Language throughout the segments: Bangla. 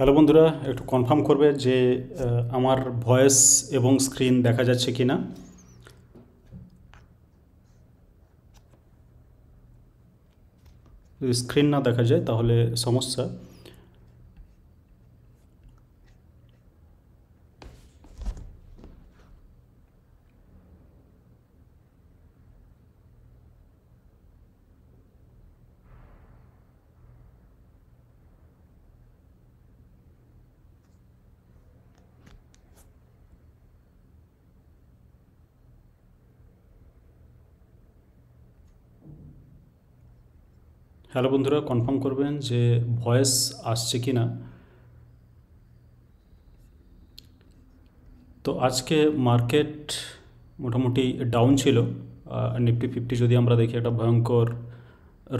হ্যালো বন্ধুরা, একটু কনফার্ম করবে যে আমার ভয়েস এবং স্ক্রিন দেখা যাচ্ছে কি না। যদি স্ক্রিন না দেখা যায় তাহলে সমস্যা। হ্যালো বন্ধুরা, কনফার্ম করবেন যে ভয়েস আসছে কি না। তো আজকে মার্কেট মোটামুটি ডাউন ছিল। নিফটি 50 যদি আমরা দেখি, একটা ভয়ঙ্কর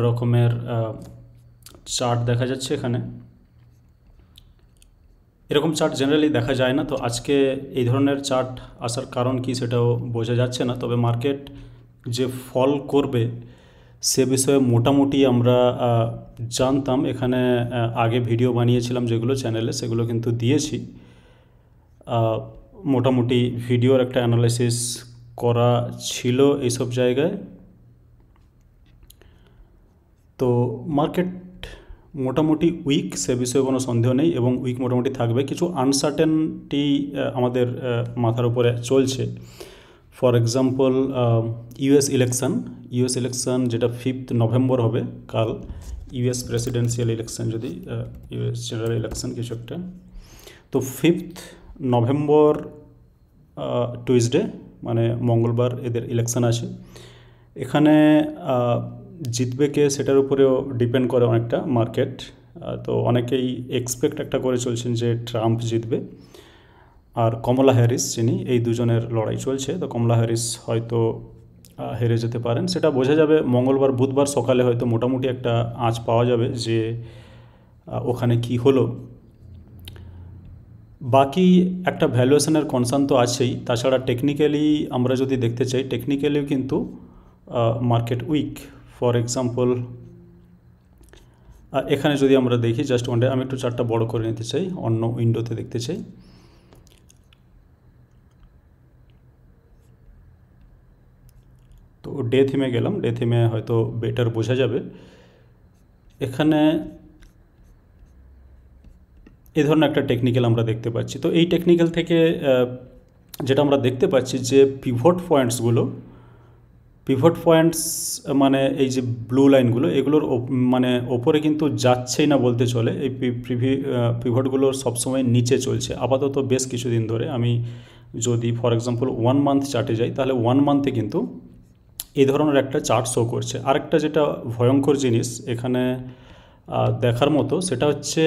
রকমের চার্ট দেখা যাচ্ছে এখানে। এরকম চার্ট জেনারেলি দেখা যায় না, তো আজকে এই ধরনের চার্ট আসার কারণ কি সেটাও বোঝা যাচ্ছে না। তবে মার্কেট যে ফল করবে সে বিষয়ে মোটামুটি আমরা জানতাম। এখানে আগে ভিডিও বানিয়েছিলাম যেগুলো চ্যানেলে, সেগুলো কিন্তু দিয়েছি। মোটামুটি ভিডিওর একটা অ্যানালাইসিস করা ছিল এইসব জায়গায়। তো মার্কেট মোটামুটি উইক, সে বিষয়ে কোনো সন্দেহ নেই, এবং উইক মোটামুটি থাকবে। কিছু আনসার্টেনটি আমাদের মাথার উপরে চলছে। ফর এক্সাম্পল ইউএস ইলেকশন যেটা 5 নভেম্বর হবে কাল। ইউএস প্রেসিডেন্সিয়াল ইলেকশন, যদি ইউএস জেনারেল ইলেকশন কিছু একটা। তো 5 নভেম্বর টুইসডে, মানে মঙ্গলবার এদের ইলেকশন আছে। এখানে জিতবে কে সেটার উপরেও ডিপেন্ড করে অনেকটা মার্কেট। তো অনেকেই এক্সপেক্ট একটা করে চলছেন যে ট্রাম্প জিতবে, আর কমলা হ্যারিস যিনি, এই দুজনের লড়াই চলছে। তো কমলা হ্যারিস হয়তো হেরে যেতে পারেন, সেটা বোঝা যাবে মঙ্গলবার বুধবার সকালে। হয়তো মোটামুটি একটা আঁচ পাওয়া যাবে যে ওখানে কি হলো। বাকি একটা ভ্যালুয়েশনের কনসার্ন তো আছেই। তাছাড়া টেকনিক্যালি আমরা যদি দেখতে চাই, টেকনিক্যালিও কিন্তু মার্কেট উইক। ফর এক্সাম্পল এখানে যদি আমরা দেখি, জাস্ট ওয়ান ডে, আমি একটু চার্টটা বড় করে নিতে চাই, অন্য উইন্ডোতে দেখতে চাই। তো ডে থিমে গেলাম, ডে থিমে হয়তো বেটার বোঝা যাবে। এখানে এই ধরনের একটা টেকনিক্যাল আমরা দেখতে পাচ্ছি। তো এই টেকনিক্যাল থেকে যেটা আমরা দেখতে পাচ্ছি যে পিভট পয়েন্টস মানে এই যে ব্লু লাইনগুলো, এগুলোর মানে ওপরে কিন্তু যাচ্ছেই না বলতে চলে। এই পিভটগুলো সবসময় নিচে চলছে আপাতত বেশ কিছুদিন ধরে। আমি যদি ফর এক্সাম্পল 1 মান্থ চার্টে যাই, তাহলে 1 মান্থে কিন্তু এই ধরনের একটা চার্ট শো করছে। আরেকটা যেটা ভয়ঙ্কর জিনিস এখানে দেখার মতো, সেটা হচ্ছে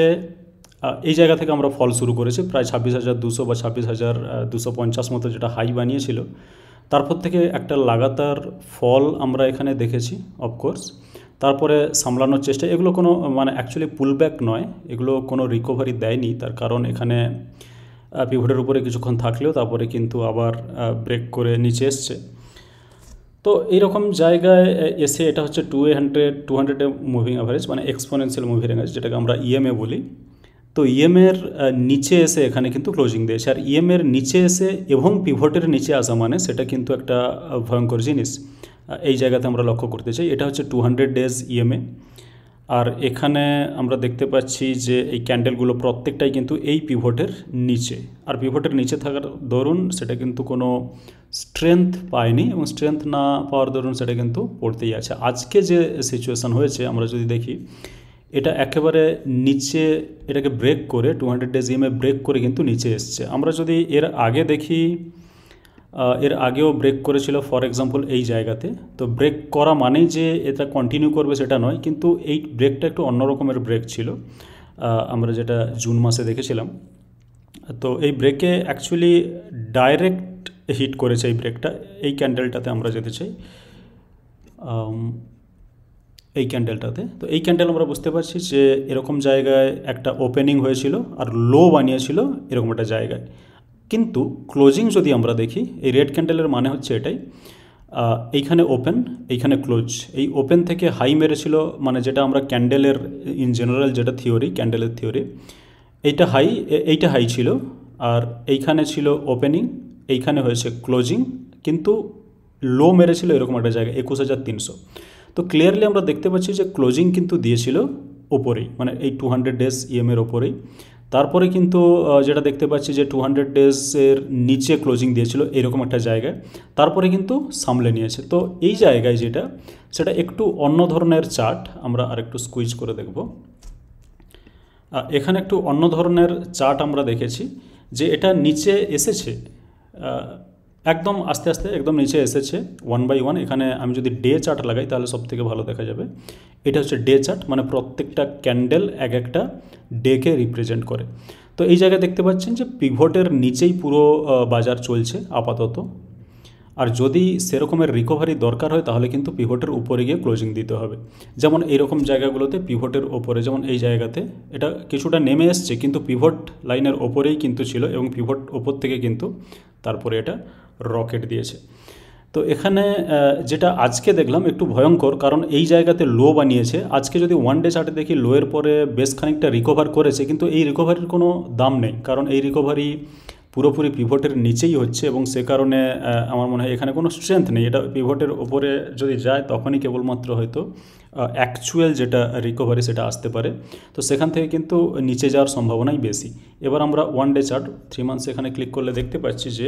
এই জায়গা থেকে আমরা ফল শুরু করেছি, প্রায় 26,200 বা 26,250 মতো যেটা হাই বানিয়েছিল। তারপর থেকে একটা লাগাতার ফল আমরা এখানে দেখেছি অফকোর্স। তারপরে সামলানোর চেষ্টা, এগুলো কোনো মানে অ্যাকচুয়ালি পুলব্যাক নয়, এগুলো কোনো রিকভারি দেয়নি। তার কারণ এখানে পিভটের উপরে কিছুক্ষণ থাকলেও তারপরে কিন্তু আবার ব্রেক করে নিচে এসছে। তো এইরকম জায়গায় এসে এটা হচ্ছে 200 মুভিং অ্যাভারেজ, মানে এক্সপোনেনশিয়াল মুভিং অ্যাভারেজ, যেটাকে আমরা ইএমএ বলি। তো ইএমের নিচে এসে এখানে কিন্তু ক্লোজিং দিয়েছে। আর ইএমের নিচে এসে এবং পিভটের নিচে আসা মানে সেটা কিন্তু একটা ভয়ঙ্কর জিনিস। এই জায়গাতে আমরা লক্ষ্য করতে চাই, এটা হচ্ছে 200 ডেজ ইএমএ। আর এখানে আমরা দেখতে পাচ্ছি যে এই ক্যান্ডেলগুলো প্রত্যেকটাই কিন্তু এই পিভটের নিচে। আর পিভটের নিচে থাকার দরুন সেটা কিন্তু কোনো স্ট্রেংথ পায়নি, এবং স্ট্রেংথ না পাওয়ার দরুন সেটা কিন্তু পড়তেই আছে। আজকে যে সিচুয়েশান হয়েছে আমরা যদি দেখি, এটা একেবারে নিচে, এটাকে ব্রেক করে 200 ডেজ ইএমএ ব্রেক করে কিন্তু নিচে এসছে। আমরা যদি এর আগে দেখি, এর আগেও ব্রেক করেছিল ফর এক্সাম্পল এই জায়গাতে। তো ব্রেক করা মানেই যে এটা কন্টিনিউ করবে সেটা নয়, কিন্তু এই ব্রেকটা একটু অন্য রকমের ব্রেক ছিল, আমরা যেটা জুন মাসে দেখেছিলাম। তো এই ব্রেকে অ্যাকচুয়ালি ডাইরেক্ট হিট করেছে এই ব্রেকটা। এই ক্যান্ডেলটাতে আমরা যেতে চাই, এই ক্যান্ডেলটাতে। তো এই ক্যান্ডেল আমরা বুঝতে পারছি যে এরকম জায়গায় একটা ওপেনিং হয়েছিল আর লো বানিয়েছিল এরকম একটা জায়গায়। কিন্তু ক্লোজিং যদি আমরা দেখি, এই রেড ক্যান্ডেলের মানে হচ্ছে এটাই, এইখানে ওপেন, এইখানে ক্লোজ। এই ওপেন থেকে হাই মেরেছিল, মানে যেটা আমরা ক্যান্ডেলের ইন জেনারেল যেটা থিওরি, ক্যান্ডেলের থিওরি, এইটা হাই ছিল, আর এইখানে ছিল ওপেনিং, এইখানে হয়েছে ক্লোজিং, কিন্তু লো মেরেছিল এরকম একটা জায়গা 21,300। তো ক্লিয়ারলি আমরা দেখতে পাচ্ছি যে ক্লোজিং কিন্তু দিয়েছিল ওপরেই, মানে এই 200 ডেজ ইএমের ওপরেই। তারপরে কিন্তু যেটা দেখতে পাচ্ছি যে 200 ডেজের নিচে ক্লোজিং দিয়েছিল এরকম একটা জায়গায়, তারপরে কিন্তু সামলে নিয়েছে। তো এই জায়গায় যেটা, সেটা একটু অন্য ধরনের চার্ট। আমরা আরেকটু স্কুইজ করে দেখব। এখানে একটু অন্য ধরনের চার্ট আমরা দেখেছি যে এটা নিচে এসেছে, একদম আস্তে আস্তে একদম নিচে এসেছে 1 বাই 1। এখানে আমি যদি ডে চার্ট লাগাই তাহলে সবথেকে ভালো দেখা যাবে। এটা হচ্ছে ডে চার্ট, মানে প্রত্যেকটা ক্যান্ডেল এক একটা ডেকে রিপ্রেজেন্ট করে। তো এই জায়গায় দেখতে পাচ্ছেন যে পিভটের নিচেই পুরো বাজার চলছে আপাতত। আর যদি সেরকমের রিকভারি দরকার হয় তাহলে কিন্তু পিভটের উপরে গিয়ে ক্লোজিং দিতে হবে। যেমন এইরকম জায়গাগুলোতে পিভটের ওপরে, যেমন এই জায়গাতে এটা কিছুটা নেমে এসছে, কিন্তু পিভট লাইনের ওপরেই কিন্তু ছিল, এবং পিভট ওপর থেকে কিন্তু তারপরে এটা রকেট দিয়েছে। তো এখানে যেটা আজকে দেখলাম একটু ভয়ঙ্কর, কারণ এই জায়গাতে লো বানিয়েছে। আজকে যদি ওয়ান ডে চার্টে দেখি, লোয়ের পরে বেশ খানিকটা রিকভার করেছে, কিন্তু এই রিকভারির কোনো দাম নেই, কারণ এই রিকভারি পুরোপুরি পিভটের নিচেই হচ্ছে, এবং সে কারণে আমার মনে হয় এখানে কোনো স্ট্রেংথ নেই। এটা পিভটের ওপরে যদি যায় তখনই কেবলমাত্র হয়তো অ্যাকচুয়াল যেটা রিকভারি সেটা আসতে পারে। তো সেখান থেকে কিন্তু নিচে যাওয়ার সম্ভাবনাই বেশি। এবার আমরা ওয়ান ডে চার্ট 3 মান্থস এখানে ক্লিক করলে দেখতে পাচ্ছি যে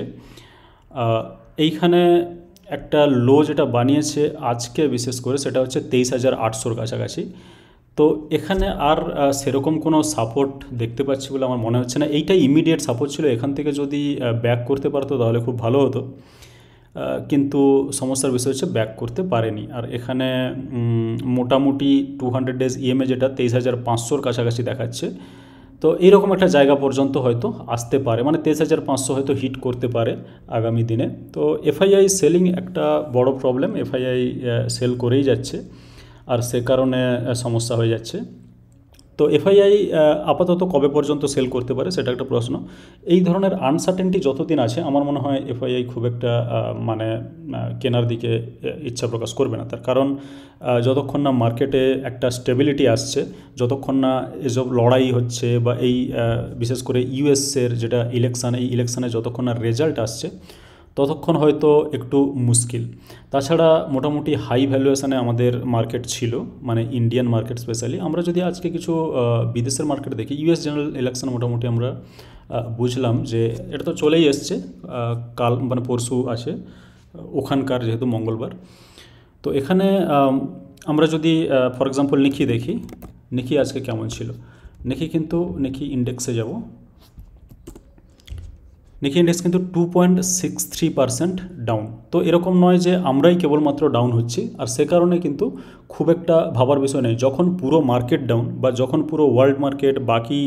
এইখানে একটা লো যেটা বানিয়েছে আজকে বিশেষ করে, সেটা হচ্ছে 23,800-র কাছাকাছি। তো এখানে আর সেরকম কোনো সাপোর্ট দেখতে পাচ্ছি বলে আমার মনে হচ্ছে না। এইটাই ইমিডিয়েট সাপোর্ট ছিল, এখান থেকে যদি ব্যাক করতে পারতো তাহলে খুব ভালো হতো, কিন্তু সমস্যার বিষয় হচ্ছে ব্যাক করতে পারেনি। আর এখানে মোটামুটি 200 ডেজ ইএমএ যেটা 23,500-র কাছাকাছি দেখাচ্ছে। তো এইরকম একটা জায়গা পর্যন্ত হয়তো আসতে পারে, মানে 23,500 হয়তো হিট করতে পারে আগামী দিনে। তো এফআইআই সেলিং একটা বড় প্রবলেম, এফআইআই সেল করেই যাচ্ছে, আর সে কারণে সমস্যা হয়ে যাচ্ছে। তো এফআইআই আপাতত কবে পর্যন্ত সেল করতে পারে সেটা একটা প্রশ্ন। এই ধরনের আনসার্টেনটি যতদিন আছে আমার মনে হয় এফআইআই খুব একটা মানে কেনার দিকে ইচ্ছা প্রকাশ করবে না। তার কারণ যতক্ষণ না মার্কেটে একটা স্টেবিলিটি আসছে, যতক্ষণ না এসব লড়াই হচ্ছে, বা এই বিশেষ করে ইউএসের যেটা ইলেকশান, এই ইলেকশানে যতক্ষণ না রেজাল্ট আসছে ততক্ষণ হয়তো একটু মুশকিল। তাছাড়া মোটামুটি হাই ভ্যালুয়েশানে আমাদের মার্কেট ছিল, মানে ইন্ডিয়ান মার্কেট স্পেশালি। আমরা যদি আজকে কিছু বিদেশের মার্কেট দেখি, ইউএস জেনারেল ইলেকশন মোটামুটি আমরা বুঝলাম যে এটা তো চলেই এসছে, কাল মানে পরশু আছে ওখানকার, যেহেতু মঙ্গলবার। তো এখানে আমরা যদি ফর এক্সাম্পল নিকি দেখি, নিকি আজকে কেমন ছিল। নিকি ইন্ডেক্সে যাব। নিকি ইন্ডেক্স কিন্তু 2.63% ডাউন। তো এরকম নয় যে আমরাই কেবলমাত্র ডাউন হচ্ছি, আর সে কারণে কিন্তু খুব একটা ভাবার বিষয় নেই। যখন পুরো মার্কেট ডাউন, বা যখন পুরো ওয়ার্ল্ড মার্কেট, বাকি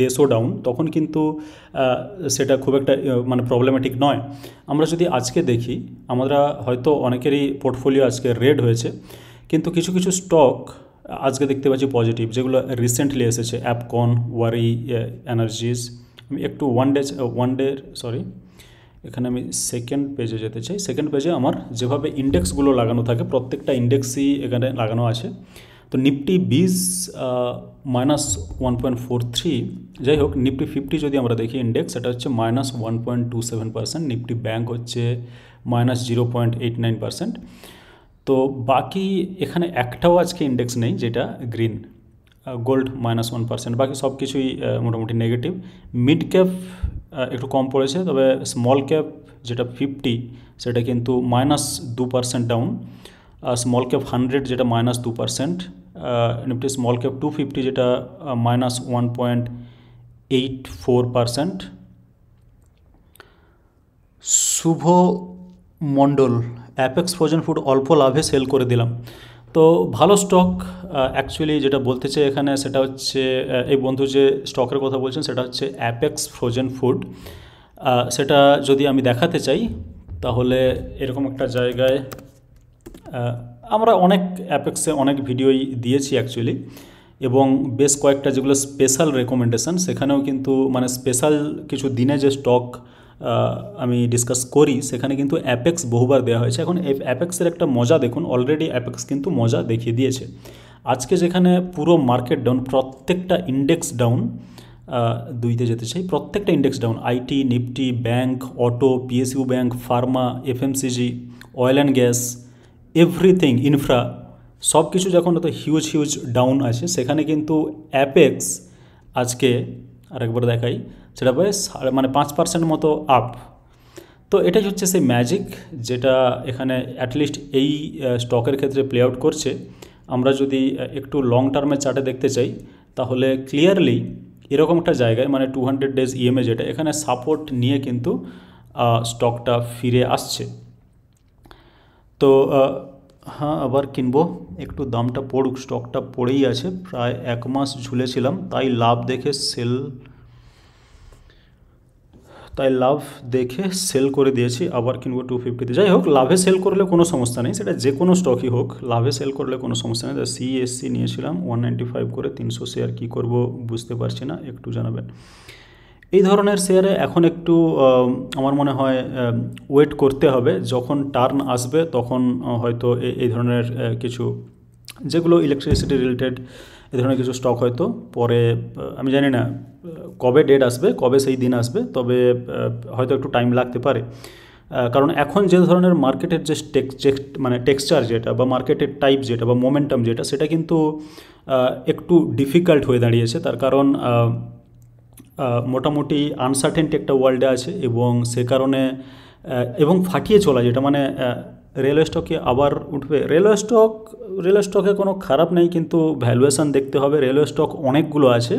দেশও ডাউন, তখন কিন্তু সেটা খুব একটা মানে প্রবলেমেটিক নয়। আমরা যদি আজকে দেখি, আমরা হয়তো অনেকেরই পোর্টফোলিও আজকে রেড হয়েছে, কিন্তু কিছু কিছু স্টক আজকে দেখতে পাচ্ছি পজিটিভ, যেগুলো রিসেন্টলি এসেছে, অ্যাপকন, ওয়ারি এনার্জিস। আমি একটু এখানে আমি সেকেন্ড পেজে যেতে চাই। সেকেন্ড পেজে আমার যেভাবে ইন্ডেক্সগুলো লাগানো থাকে, প্রত্যেকটা ইন্ডেক্সই এখানে লাগানো আছে। তো নিফটি 20 -1.43, যাই হোক নিফটি 50 যদি আমরা দেখি ইন্ডেক্স, সেটা হচ্ছে -1.27%, নিফটি ব্যাঙ্ক হচ্ছে -0.89%। তো বাকি এখানে একটাও আজকে ইন্ডেক্স নেই যেটা গ্রিন, গোল্ড -1%, বাকি সব কিছুই মোটামুটি নেগেটিভ। মিড ক্যাপ একটু কম পড়েছে, তবে স্মল ক্যাপ যেটা 50 সেটা কিন্তু -2% ডাউন, স্মল ক্যাপ 100 যেটা -2%, নিফটি স্মল ক্যাপ 250 যেটা -1.84%। শুভ মণ্ডল, অ্যাপেক্স ফ্রোজেন ফুড অল্প লাভে সেল করে দিলাম। তো ভালো স্টক অ্যাকচুয়ালি, যেটা বলতে চাই এখানে সেটা হচ্ছে, এই বন্ধু যে স্টকের কথা বলছেন সেটা হচ্ছে অ্যাপেক্স ফ্রোজেন ফুড। সেটা যদি আমি দেখাতে চাই তাহলে এরকম একটা জায়গায়, আমরা অনেক অ্যাপেক্সে অনেক ভিডিওই দিয়েছি অ্যাকচুয়ালি, এবং বেশ কয়েকটা যেগুলো স্পেশাল রেকমেন্ডেশন, সেখানেও কিন্তু মানে স্পেশাল কিছু দিনে যে স্টক আমি ডিসকাস করি সেখানে কিন্তু অ্যাপেক্স বহুবার দেওয়া হয়েছে। এখন অ্যাপেক্সের একটা মজা দেখুন, অলরেডি অ্যাপেক্স কিন্তু মজা দেখিয়ে দিয়েছে। আজকে যেখানে পুরো মার্কেট ডাউন, প্রত্যেকটা ইন্ডেক্স ডাউন, দুইতে যেতে চাই, প্রত্যেকটা index down. IT, Nifty, bank, auto, PSU bank, Pharma, FMCG, oil and gas, everything, infra, সব কিছু যখন তো হিউজ হিউজ ডাউন আছে, সেখানে কিন্তু অ্যাপেক্স আজকে আরেকবার দেখাই, সেটা প্রায় মানে 5% মতো আপ। তো এটাই হচ্ছে সেই ম্যাজিক যেটা এখানে অ্যাটলিস্ট এই স্টকের ক্ষেত্রে প্লে আউট করছে। আমরা যদি একটু লং টার্মের চার্টে দেখতে চাই, তাহলে ক্লিয়ারলি এরকম একটা জায়গায়, মানে 200 ডেজ ইএমএ যেটা, এখানে সাপোর্ট নিয়ে কিন্তু স্টকটা ফিরে আসছে। তো হ্যাঁ, আবার কিনবো, একটু দামটা পড়ুক, স্টকটা পড়েই আছে, প্রায় 1 মাস ঝুলেছিলাম, তাই লাভ দেখে সেল করে দিয়েছি, আবার কিনবো 250-তে। যাই হোক, লাভে সেল করলে কোনো সমস্যা নেই, সেটা যে কোনো স্টকই হোক, লাভে সেল করলে কোনো সমস্যা নেই। সিএসসি নিয়েছিলাম 195 করে, 300 শেয়ার, কী করব বুঝতে পারছি না, একটু জানাবেন। এই ধরনের শেয়ারে এখন একটু আমার মনে হয় ওয়েট করতে হবে, যখন টার্ন আসবে তখন হয়তো এই ধরনের কিছু, যেগুলো ইলেকট্রিসিটি রিলেটেড, এই ধরনের কিছু স্টক হয়তো পরে, আমি জানি না কবে ডেট আসবে, কবে সেই দিন আসবে, তবে হয়তো একটু টাইম লাগতে পারে। কারণ এখন যে ধরনের মার্কেটের যে মানে টেক্সচার যেটা, বা মার্কেটের টাইপ যেটা, বা মোমেন্টাম যেটা, সেটা কিন্তু একটু ডিফিকাল্ট হয়ে দাঁড়িয়েছে। তার কারণ মোটামুটি আনসার্টেনটি একটা ওয়ার্ল্ডে আছে, এবং সে কারণে এবং ফাটিয়ে চলা যেটা, মানে রেলওয়ে স্টকে আবার উঠবে। রেলওয়ে স্টকে কোনো খারাপ নেই, কিন্তু ভ্যালুয়েশান দেখতে হবে। রেলওয়ে স্টক অনেকগুলো আছে,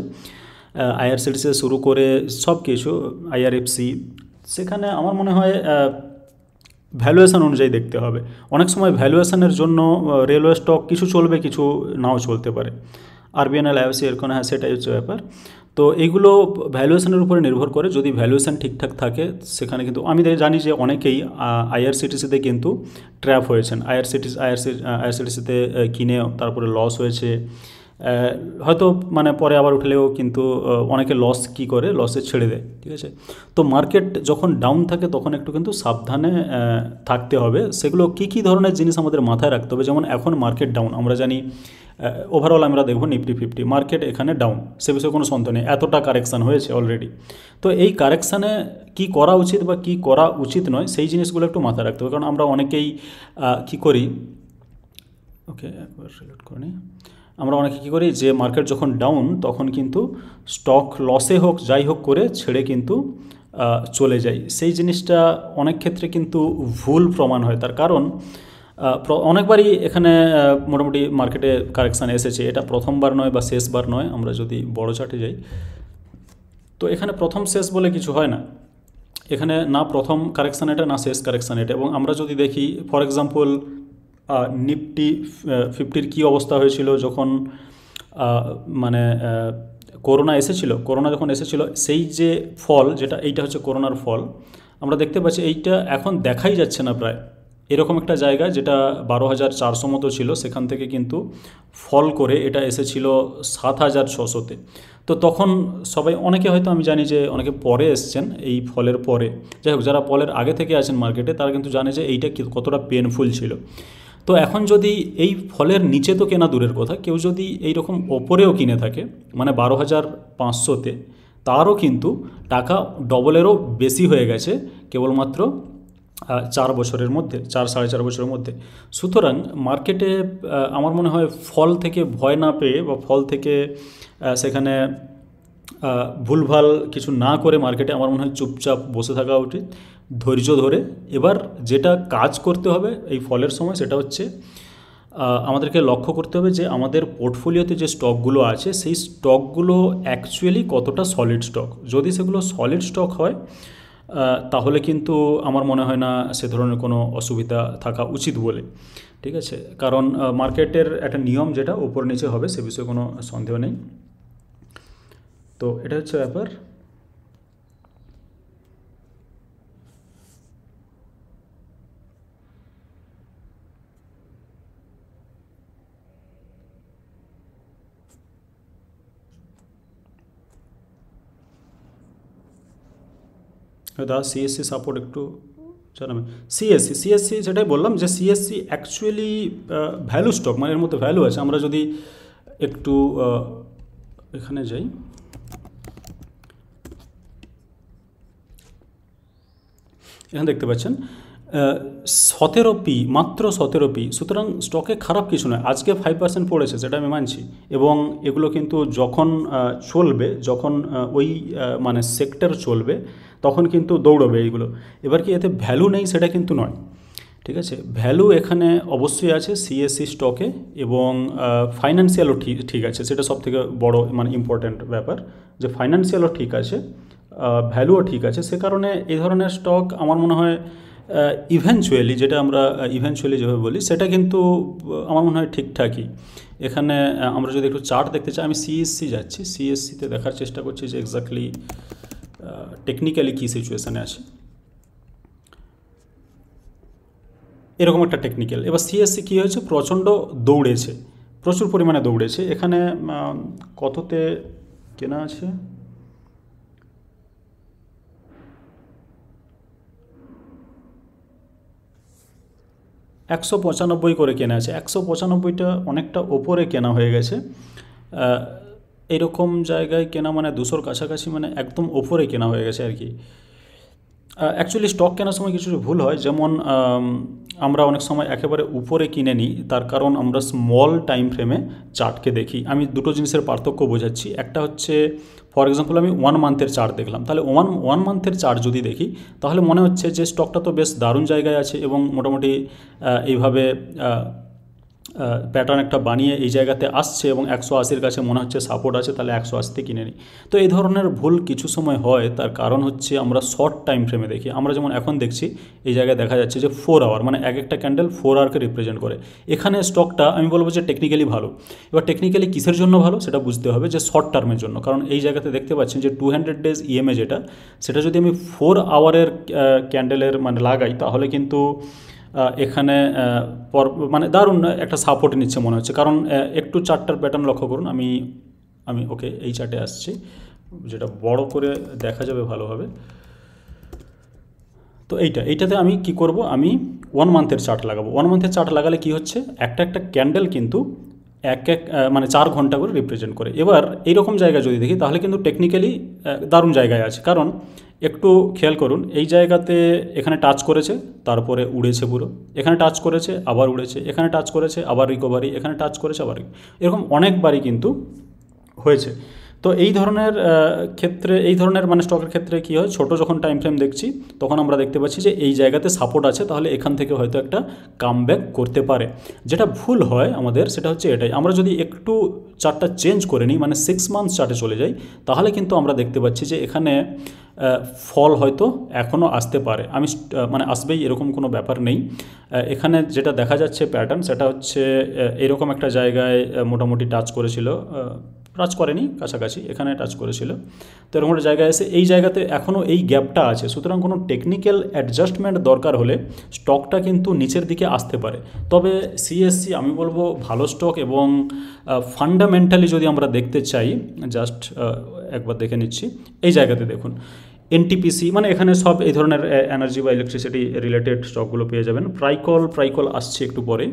আইআরসিটিসি শুরু করে সব কিছু, আইআরএফসি, সেখানে আমার মনে হয় ভ্যালুয়েশান অনুযায়ী দেখতে হবে। অনেক সময় ভ্যালুয়েশানের জন্য রেলওয়ে স্টক কিছু চলবে, কিছু নাও চলতে পারে। আরবিএনএল, আইওসি, এরকম, হ্যাঁ, সেটাই হচ্ছে ব্যাপার। তো এইগুলো ভ্যালুয়েশনের উপরে নির্ভর করে। যদি ভ্যালুয়েশান ঠিকঠাক থাকে, সেখানে কিন্তু আমি জানি যে অনেকেই আইআরসিটিসিতে কিন্তু ট্র্যাপ হয়েছেন। আইআরসিটিসিতে কিনে তারপরে লস হয়েছে, হয়তো মানে পরে আবার উঠলেও কিন্তু অনেকে লস কী করে, লসে ছেড়ে দেয়, ঠিক আছে। তো মার্কেট যখন ডাউন থাকে তখন একটু কিন্তু সাবধানে থাকতে হবে। সেগুলো কী ধরনের জিনিস আমাদের মাথায় রাখতে হবে, যেমন এখন মার্কেট ডাউন, আমরা জানি ওভারঅল আমরা দেখব নিফটি 50 মার্কেট এখানে ডাউন, সে বিষয়ে কোনো সন্দেহ নেই, এতটা কারেকশান হয়েছে অলরেডি। তো এই কারেকশানে কী করা উচিত বা কী করা উচিত নয়, সেই জিনিসগুলো একটু মাথায় রাখতে হবে। কারণ আমরা অনেকেই কী করি, ওকে একবার সিলেক্ট করে নিই, আমরা অনেকে কী করি যে মার্কেট যখন ডাউন তখন কিন্তু স্টক লসে হোক যাই হোক করে ছেড়ে কিন্তু চলে যায়। সেই জিনিসটা অনেক ক্ষেত্রে কিন্তু ভুল প্রমাণ হয়। তার কারণ অনেকবারই এখানে মোটামুটি মার্কেটে কারেকশান এসেছে, এটা প্রথমবার নয় বা শেষবার নয়। আমরা যদি বড় চার্টে যাই, তো এখানে প্রথম শেষ বলে কিছু হয় না, এখানে না প্রথম কারেকশান এটা, না শেষ কারেকশান এটা। এবং আমরা যদি দেখি, ফর এক্সাম্পল নিফটি 50-র কী অবস্থা হয়েছিল যখন মানে করোনা এসেছিল, করোনা যখন এসেছিল, সেই যে ফল যেটা, এইটা হচ্ছে করোনার ফল, আমরা দেখতে পাচ্ছি এইটা এখন দেখাই যাচ্ছে না প্রায়। এরকম একটা জায়গা যেটা 12,400 মতো ছিল, সেখান থেকে কিন্তু ফল করে এটা এসেছিল 7,600-তে। তো তখন সবাই, অনেকে হয়তো, আমি জানি যে অনেকে পরে এসছেন এই ফলের পরে, যাই হোক, যারা ফলের আগে থেকে আছেন মার্কেটে, তারা কিন্তু জানে যে এইটা কতটা পেনফুল ছিল। তো এখন যদি এই ফলের নিচে তো কেনা দূরের কথা, কেউ যদি এই রকম ওপরেও কিনে থাকে, মানে 12,500-তে, তারও কিন্তু টাকা ডবলেরও বেশি হয়ে গেছে কেবলমাত্র 4 বছরের মধ্যে, 4-4.5 বছরের মধ্যে। সুতরাং মার্কেটে আমার মনে হয় ফল থেকে ভয় না পেয়ে, বা ফল থেকে সেখানে ভুলভাল কিছু না করে, মার্কেটে আমার মনে হয় চুপচাপ বসে থাকা উচিত, ধৈর্য ধরে। এবার যেটা কাজ করতে হবে এই ফলের সময়, সেটা হচ্ছে আমাদেরকে লক্ষ্য করতে হবে যে আমাদের পোর্টফোলিওতে যে স্টকগুলো আছে, সেই স্টকগুলো অ্যাকচুয়ালি কতটা সলিড স্টক। যদি সেগুলো সলিড স্টক হয়, তাহলে কিন্তু আমার মনে হয় না সে ধরনের কোনো অসুবিধা থাকা উচিত বলে, ঠিক আছে। কারণ মার্কেটের একটা নিয়ম যেটা উপর নিচে হবে, সে বিষয়ে কোনো সন্দেহ নেই। তো এটা হচ্ছে ব্যাপার। দাদা সিএসসি সাপোর্ট একটু জানাবেন। সিএসসি সেটাই বললাম যে সিএসসি অ্যাকচুয়ালি ভ্যালু স্টক, মানে এর মধ্যে ভ্যালু আছে। আমরা যদি একটু এখানে যাই, এখানে দেখতে পাচ্ছেন 17p, মাত্র 17p। সুতরাং স্টকে খারাপ কিছু নয়। আজকে 5% পড়েছে, সেটা আমি মানছি, এবং এগুলো কিন্তু যখন চলবে, যখন ওই মানে সেক্টর চলবে, তখন কিন্তু দৌড়বে এইগুলো। এবার কি এতে ভ্যালু নেই সেটা কিন্তু নয়, ঠিক আছে। ভ্যালু এখানে অবশ্যই আছে সিএসসি স্টকে, এবং ফাইন্যান্সিয়ালও ঠিক আছে। সেটা সবথেকে বড় মানে ইম্পর্ট্যান্ট ব্যাপার, যে ফাইন্যান্সিয়ালও ঠিক আছে, ভ্যালুও ঠিক আছে। সে কারণে এই ধরনের স্টক আমার মনে হয় ইভেনচুয়ালি, যেটা আমরা ইভেনচুয়ালি যেভাবে বলি, সেটা কিন্তু আমার মনে হয় ঠিকঠাকই। এখানে আমরা যদি একটু চার্ট দেখতে চাই, আমি সিএসসি যাচ্ছি, সিএসসিতে দেখার চেষ্টা করছি যে এক্স্যাক্টলি টেকনিক্যালি কী সিচুয়েশানে আছে। এরকম একটা টেকনিক্যাল। এবার সিএসসি কী হয়েছে, প্রচণ্ড দৌড়েছে, প্রচুর পরিমাণে দৌড়েছে। এখানে কততে কেনা আছে, $195 করে কেনা আছে। 195টা অনেকটা ওপরে কেনা হয়ে গেছে। এরকম জায়গায় কেনা মানে 200-র কাছাকাছি, মানে একদম ওপরে কেনা হয়ে গেছে আর কি। অ্যাকচুয়ালি স্টক কেনার সময় কিছু ভুল হয়, যেমন আমরা অনেক সময় একেবারে উপরে কিনে নিই, তার কারণ আমরা স্মল টাইম ফ্রেমে চার্টকে দেখি। আমি দুটো জিনিসের পার্থক্য বোঝাচ্ছি। একটা হচ্ছে, ফর এক্সাম্পল আমি 1 মান্থের চার্ট দেখলাম, তাহলে ওয়ান মান্থের চার্ট যদি দেখি, তাহলে মনে হচ্ছে যে স্টকটা তো বেশ দারুণ জায়গায় আছে, এবং মোটামুটি এইভাবে প্যাটার্ন একটা বানিয়ে এই জায়গাতে আসছে, এবং 180-র কাছে মনে হচ্ছে সাপোর্ট আছে, তাহলে 180-তে কিনে নিই। তো এই ধরনের ভুল কিছু সময় হয়, তার কারণ হচ্ছে আমরা শর্ট টাইম ফ্রেমে দেখি। আমরা যেমন এখন দেখছি, এই জায়গায় দেখা যাচ্ছে যে 4 আওয়ার, মানে এক একটা ক্যান্ডেল 4 আওয়ারকে রিপ্রেজেন্ট করে। এখানে স্টকটা আমি বলবো যে টেকনিক্যালি ভালো। এবার টেকনিক্যালি কিসের জন্য ভালো সেটা বুঝতে হবে, যে শর্ট টার্মের জন্য। কারণ এই জায়গাতে দেখতে পাচ্ছেন যে 200 ডেজ ইএমএ যেটা, সেটা যদি আমি 4 আওয়ারের ক্যান্ডেলের মানে লাগাই, তাহলে কিন্তু এখানে মানে দারুণ একটা সাপোর্ট নিচ্ছে মনে হচ্ছে। কারণ একটু চার্টটার প্যাটার্ন লক্ষ্য করুন। আমি ওকে এই চার্টে আসছি, যেটা বড় করে দেখা যাবে ভালোভাবে। তো এইটাতে আমি কি করব, আমি 1 মান্থের চার্ট লাগাবো। 1 মান্থের চার্ট লাগালে কি হচ্ছে, একটা ক্যান্ডেল কিন্তু মানে 4 ঘন্টা করে রিপ্রেজেন্ট করে। এবার এইরকম জায়গায় যদি দেখি, তাহলে কিন্তু টেকনিক্যালি দারুণ জায়গায় আছে। কারণ একটু খেয়াল করুন, এই জায়গাতে এখানে টাচ করেছে, তারপরে উড়েছে পুরো, এখানে টাচ করেছে আবার উড়েছে, এখানে টাচ করেছে আবার রিকভারি, এখানে টাচ করেছে আবার, এরকম অনেকবারই কিন্তু হয়েছে। তো এই ধরনের ক্ষেত্রে, এই ধরনের মানে স্টকের ক্ষেত্রে কী হয়, ছোটো যখন টাইম ফ্রেম দেখছি, তখন আমরা দেখতে পাচ্ছি যে এই জায়গাতে সাপোর্ট আছে, তাহলে এখান থেকে হয়তো একটা কামব্যাক করতে পারে। যেটা ভুল হয় আমাদের, সেটা হচ্ছে এটাই, আমরা যদি একটু চার্টটা চেঞ্জ করে নিই, মানে 6 মান্থস চার্টে চলে যাই, তাহলে কিন্তু আমরা দেখতে পাচ্ছি যে এখানে ফল হয়তো এখনও আসতে পারে। আমি মানে আসবেই এরকম কোনো ব্যাপার নেই। এখানে যেটা দেখা যাচ্ছে প্যাটার্ন, সেটা হচ্ছে এরকম একটা জায়গায় মোটামুটি টাচ করেছিল, টাচ করেনি, কাছাকাছি এখানে টাচ করেছিল। তো এরকম একটা জায়গায় এসে এই জায়গাতে এখনও এই গ্যাপটা আছে। সুতরাং কোনো টেকনিক্যাল অ্যাডজাস্টমেন্ট দরকার হলে স্টকটা কিন্তু নিচের দিকে আসতে পারে। তবে সিএসসি আমি বলবো ভালো স্টক, এবং ফান্ডামেন্টালি যদি আমরা দেখতে চাই, জাস্ট একবার দেখে নিচ্ছি। এই জায়গাতে দেখুন এনটিপিসি, মানে এখানে সব এই ধরনের এনার্জি বা ইলেকট্রিসিটি রিলেটেড স্টকগুলো পেয়ে যাবেন। প্রাইকল আসছে একটু পরে।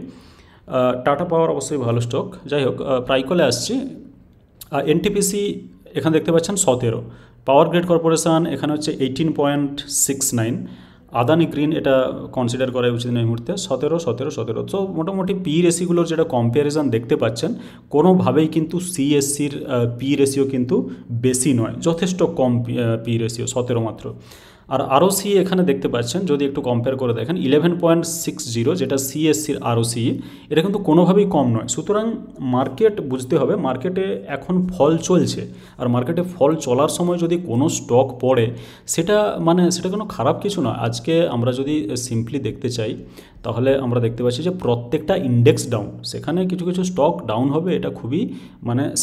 টাটা পাওয়ার অবশ্যই ভালো স্টক। যাই হোক, প্রাইকলে আসছি। এনটিপিসি এখানে দেখতে পাচ্ছেন 17, পাওয়ার গ্রিড কর্পোরেশন এখানে হচ্ছে 18.69, আদানি গ্রিন এটা কনসিডার করা উচিত নয় এই মুহূর্তে, 17। তো মোটামুটি পি রেসিগুলোর যেটা কম্প্যারিজন দেখতে পাচ্ছেন, কোনোভাবেই কিন্তু সিএসসির পি রেশিও কিন্তু বেশি নয়, যথেষ্ট কম পি রেশিও, 17 মাত্র। আর আরওসি এখানে দেখতে পাচ্ছেন, যদি একটু কম্পেয়ার করে দেখেন, 11.60, যেটা সিএসসির আরওসি, এটা কিন্তু কোনোভাবেই কম নয়। সুতরাং মার্কেট বুঝতে হবে, মার্কেটে এখন ফল চলছে, আর মার্কেটে ফল চলার সময় যদি কোনো স্টক পড়ে, সেটা কোনো খারাপ কিছু নয়। আজকে আমরা যদি সিম্পলি দেখতে চাই, তাহলে আমরা দেখতে পাচ্ছি যে প্রত্যেকটা ইন্ডেক্স ডাউন, সেখানে কিছু কিছু স্টক ডাউন হবে, এটা খুবই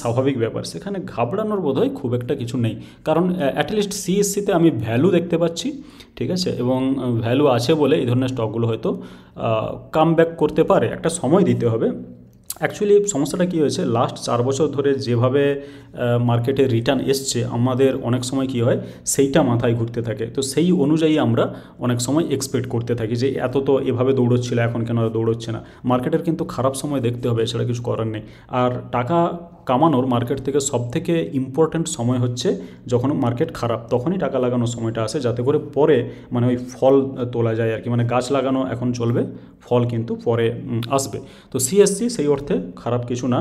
স্বাভাবিক ব্যাপার। সেখানে ঘাবড়ানোর বোধহয় খুব একটা কিছু নেই, কারণ অ্যাটলিস্ট সিএসসিতে আমি ভ্যালু দেখতে পাচ্ছি, ঠিক আছে, এবং ভ্যালু আছে বলে এই ধরনের স্টকগুলো হয়তো কামব্যাক করতে পারে। একটা সময় দিতে হবে। অ্যাকচুয়ালি সমস্যাটা কী হয়েছে, লাস্ট 4 বছর ধরে যেভাবে মার্কেটে রিটার্ন এসছে, আমাদের অনেক সময় কী হয়, সেইটা মাথায় ঘুরতে থাকে। তো সেই অনুযায়ী আমরা অনেক সময় এক্সপেক্ট করতে থাকি যে এত তো এভাবে দৌড়চ্ছিল, এখন কেন দৌড়চ্ছে না। মার্কেটের কিন্তু খারাপ সময় দেখতে হবে, এছাড়া কিছু করার নেই। আর টাকা কামানোর মার্কেট থেকে সবথেকে ইম্পর্ট্যান্ট সময় হচ্ছে যখন মার্কেট খারাপ, তখনই টাকা লাগানোর সময়টা আসে, যাতে করে পরে মানে ওই ফল তোলা যায় আর কি। মানে গাছ লাগানো এখন চলবে, ফল কিন্তু পরে আসবে। তো সিএসসি সেই অর্থে খারাপ কিছু না,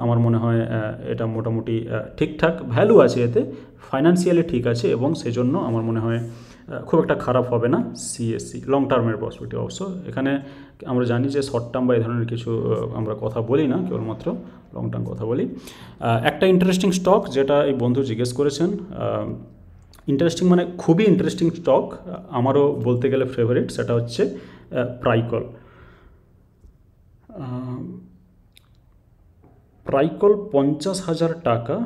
আমার মনে হয় এটা মোটামুটি ঠিকঠাক ভ্যালু আছে, এতে ফাইন্যান্সিয়ালি ঠিক আছে, এবং সেজন্য আমার মনে হয় খুব একটা খারাপ হবে না সিএসসি লং টার্মের পার্সপেক্টিভ। অবশ্য এখানে আমরা জানি যে শর্ট টার্ম বা এই ধরনের কিছু আমরা কথা বলি না, কেবলমাত্র লং টার্ম কথা বলি। একটা ইন্টারেস্টিং স্টক যেটা এই বন্ধু জিজ্ঞেস করেছেন, ইন্টারেস্টিং মানে খুবই ইন্টারেস্টিং স্টক, আমারও বলতে গেলে ফেভারিট, সেটা হচ্ছে প্রাইকল। প্রাইকল 50,000 টাকা,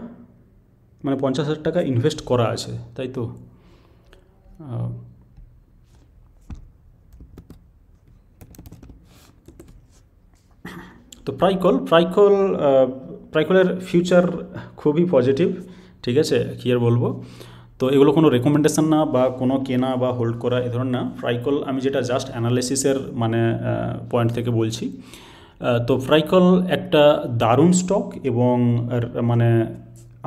মানে 50,000 টাকা ইনভেস্ট করা আছে, তাই তো? তো প্রাইকলের ফিউচার খুবই পজিটিভ, ঠিক আছে, কী আর বলবো। তো এগুলো কোনো রেকমেন্ডেশন না বা কোনো কেনা বা হোল্ড করা এ ধরনের না। প্রাইকল আমি যেটা জাস্ট অ্যানালিসিসের মানে পয়েন্ট থেকে বলছি। তো প্রাইকল একটা দারুণ স্টক, এবং মানে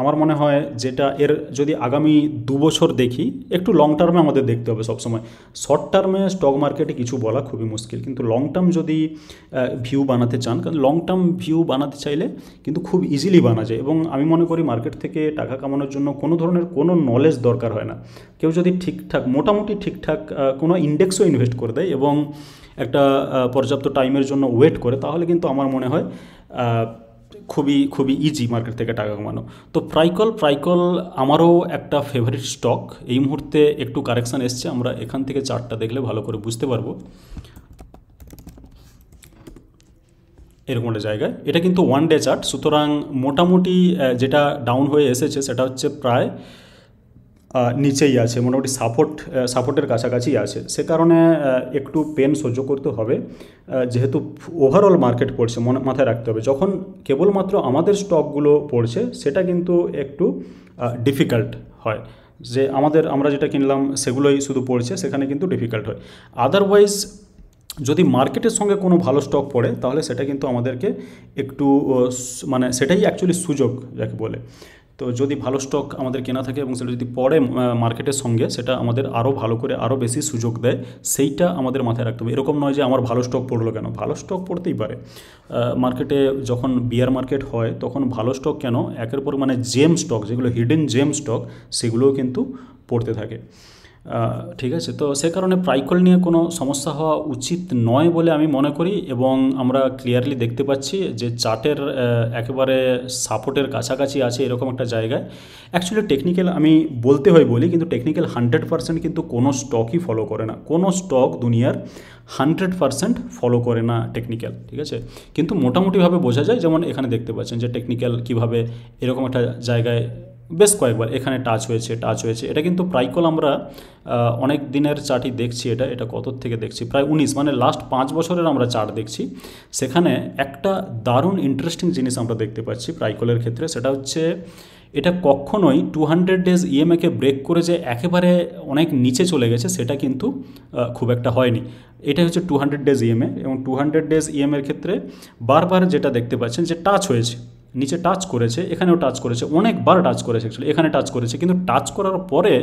আমার মনে হয় যেটা এর যদি আগামী 2 বছর দেখি, একটু লং টার্মে আমাদের দেখতে হবে সবসময়। শর্ট টার্মে স্টক মার্কেটে কিছু বলা খুবই মুশকিল, কিন্তু লং টার্ম যদি ভিউ বানাতে চান, কারণ লং টার্ম ভিউ বানাতে চাইলে কিন্তু খুব ইজিলি বানা যায়। এবং আমি মনে করি মার্কেট থেকে টাকা কামানোর জন্য কোনো ধরনের কোনো নলেজ দরকার হয় না। কেউ যদি ঠিকঠাক মোটামুটি ঠিকঠাক কোনো ইন্ডেক্সও ইনভেস্ট করে দেয় এবং একটা পর্যাপ্ত টাইমের জন্য ওয়েট করে, তাহলে কিন্তু আমার মনে হয় খুবই খুবই ইজি মার্কেট থেকে টাকা কামানো। তো প্রাইকল আমারও একটা ফেভারিট স্টক। এই মুহূর্তে একটু কারেকশান এসছে, আমরা এখান থেকে চার্টটা দেখলে ভালো করে বুঝতে পারবো। এরকম একটা জায়গায় এটা কিন্তু 1 ডে চার্ট, সুতরাং মোটামুটি যেটা ডাউন হয়ে এসেছে সেটা হচ্ছে প্রায় নিচেই আছে, মোটামুটি সাপোর্টের কাছাকাছি আছে। সে কারণে একটু পেন সহ্য করতে হবে, যেহেতু ওভারঅল মার্কেট পড়ছে। মাথায় রাখতে হবে, যখন কেবলমাত্র আমাদের স্টকগুলো পড়ছে সেটা কিন্তু একটু ডিফিকাল্ট হয়, যে আমরা যেটা কিনলাম সেগুলোই শুধু পড়ছে, সেখানে কিন্তু ডিফিকাল্ট হয়। আদারওয়াইজ যদি মার্কেটের সঙ্গে কোনো ভালো স্টক পড়ে, তাহলে সেটা কিন্তু আমাদেরকে একটু মানে সেটাই অ্যাকচুয়ালি সুযোগ যাকে বলে। তো যদি ভালো স্টক আমাদের কেনা থাকে এবং সেটা যদি পড়ে মার্কেটের সঙ্গে, সেটা আমাদের আরও ভালো করে আরও বেশি সুযোগ দেয়, সেইটা আমাদের মাথায় রাখতে হবে। এরকম নয় যে আমার ভালো স্টক পড়লো কেন, ভালো স্টক পড়তেই পারে। মার্কেটে যখন বিয়ার মার্কেট হয়, তখন ভালো স্টক কেন, একের পর মানে জেম স্টক, যেগুলো হিডেন জেম স্টক, সেগুলোও কিন্তু পড়তে থাকে। ঠিক আছে, তো সে কারণে প্রাইকল নিয়ে কোনো সমস্যা হওয়া উচিত নয় বলে আমি মনে করি। এবং আমরা ক্লিয়ারলি দেখতে পাচ্ছি যে চার্টের একেবারে সাপোর্টের কাছাকাছি আছে এরকম একটা জায়গায়। অ্যাকচুয়ালি টেকনিক্যাল আমি বলি, কিন্তু টেকনিক্যাল 100% কিন্তু কোনো স্টকই ফলো করে না, কোনো স্টক দুনিয়ার 100% ফলো করে না টেকনিক্যাল, ঠিক আছে। কিন্তু মোটামুটিভাবে বোঝা যায়, যেমন এখানে দেখতে পাচ্ছেন যে টেকনিক্যাল কীভাবে এরকম একটা জায়গায় বেশ কয়েকবার এখানে টাচ হয়েছে। এটা কিন্তু প্রাইকল আমরা অনেক দিনের চার্টই দেখছি, এটা কত থেকে দেখছি, প্রায় 19, মানে লাস্ট 5 বছরের আমরা চার্ট দেখছি। সেখানে একটা দারুণ ইন্টারেস্টিং জিনিস আমরা দেখতে পাচ্ছি প্রাইকলের ক্ষেত্রে, সেটা হচ্ছে এটা কখনোই 200 ডেজ ইএমএকে ব্রেক করে যে একেবারে অনেক নিচে চলে গেছে, সেটা কিন্তু খুব একটা হয়নি। এটা হচ্ছে 200 ডেজ ইএমএ, এবং 200 ডেজ ইএমএর ক্ষেত্রে বারবার যেটা দেখতে পাচ্ছেন যে টাচ হয়েছে, নিচে টাচ করেছে, এখানেও টাচ করেছে, অনেকবার টাচ করেছে, অ্যাকচুয়ালি এখানে টাচ করেছে, কিন্তু টাচ করার পরে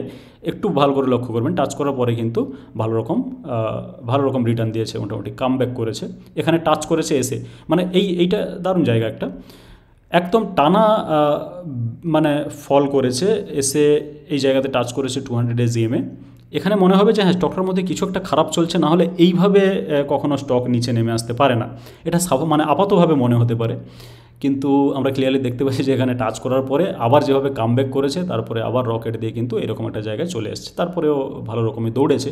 একটু ভালো করে লক্ষ্য করবেন, টাচ করার পরে কিন্তু ভালো রকম রিটার্ন দিয়েছে, মোটামুটি কামব্যাক করেছে। এখানে টাচ করেছে এসে, মানে এইটা দারুণ জায়গা একটা, একদম টানা মানে ফল করেছে, এসে এই জায়গাতে টাচ করেছে 200 ডেজ ইএমএ। এখানে মনে হবে যে হ্যাঁ, স্টকটার মধ্যে কিছু একটা খারাপ চলছে, না হলে এইভাবে কখনো স্টক নিচে নেমে আসতে পারে না। এটা মানে আপাতভাবে মনে হতে পারে, কিন্তু আমরা ক্লিয়ারলি দেখতে পাচ্ছি যে এখানে টাচ করার পরে আবার যেভাবে কামব্যাক করেছে, তারপরে আবার রকেট দিয়ে কিন্তু এরকম একটা জায়গায় চলে এসছে, তারপরেও ভালো রকমই দৌড়েছে।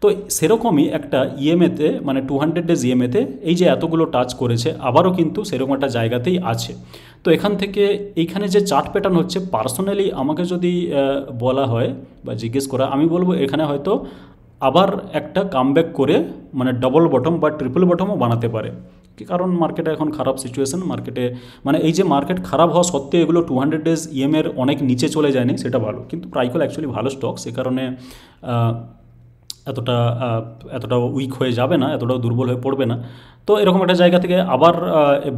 তো সেরকমই একটা ইএমএতে, মানে 200 ডেজ ইএমএতে এই যে এতগুলো টাচ করেছে, আবারও কিন্তু সেরকম একটা জায়গাতেই আছে। তো এখান থেকে এইখানে যে চার্ট প্যাটার্ন হচ্ছে, পার্সোনালি আমাকে যদি বলা হয় বা জিজ্ঞেস করা, আমি বলবো এখানে হয়তো আবার একটা কামব্যাক করে মানে ডবল বটম বা ট্রিপল বটমও বানাতে পারে, কারণ মার্কেটে এখন খারাপ সিচুয়েশন। মার্কেটে মানে এই যে মার্কেট খারাপ হওয়া সত্ত্বেও এগুলো 200 ডেজ ইএমএর অনেক নিচে চলে যায়নি, সেটা ভালো। কিন্তু প্রাইকল অ্যাকচুয়ালি ভালো স্টক, সে কারণে এতটা এতটা উইক হয়ে যাবে না, এতটাও দুর্বল হয়ে পড়বে না। তো এরকম একটা জায়গা থেকে আবার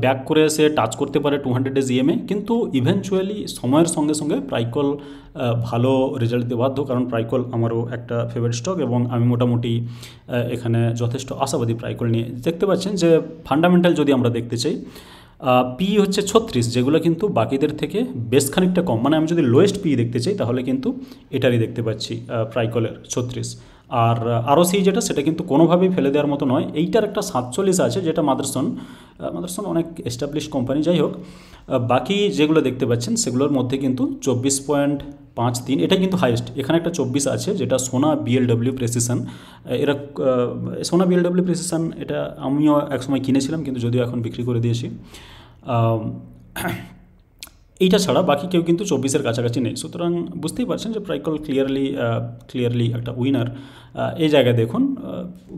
ব্যাক করে সে টাচ করতে পারে 200 ডেজ ইএমএ, কিন্তু ইভেনচুয়ালি সময়ের সঙ্গে সঙ্গে প্রাইকল ভালো রেজাল্ট দিতে বাধ্য, কারণ প্রাইকল আমারও একটা ফেভারিট স্টক এবং আমি মোটামুটি এখানে যথেষ্ট আশাবাদী প্রাইকল নিয়ে। দেখতে পাচ্ছেন যে ফান্ডামেন্টাল যদি আমরা দেখতে চাই, পি হচ্ছে 36, যেগুলো কিন্তু বাকিদের থেকে বেশ খানিকটা কম। মানে আমি যদি লোয়েস্ট পি দেখতে চাই তাহলে কিন্তু এটারই দেখতে পাচ্ছি, প্রাইকলের 36। আর আরওসি যেটা, সেটা কিন্তু কোনোভাবেই ফেলে দেওয়ার মতো নয়। এইটার একটা 47 আছে, যেটা মাদারসন অনেক এস্টাবলিশ কোম্পানি, যাই হোক। বাকি যেগুলো দেখতে পাচ্ছেন সেগুলোর মধ্যে কিন্তু 24.53, এটা কিন্তু হাইয়েস্ট। এখানে একটা 24 আছে, যেটা সোনা বিএলডব্লিউ প্রেসিশন। এরা সোনা বিএলডব্লিউ প্রেসিশন, এটা আমিও একসময় কিনেছিলাম, কিন্তু যদিও এখন বিক্রি করে দিয়েছি। এইটা ছাড়া বাকি কেউ কিন্তু 24-এর কাছাকাছি নেই। সুতরাং বুঝতেই পারছেন যে প্রাইকল ক্লিয়ারলি একটা উইনার। এই জায়গায় দেখুন,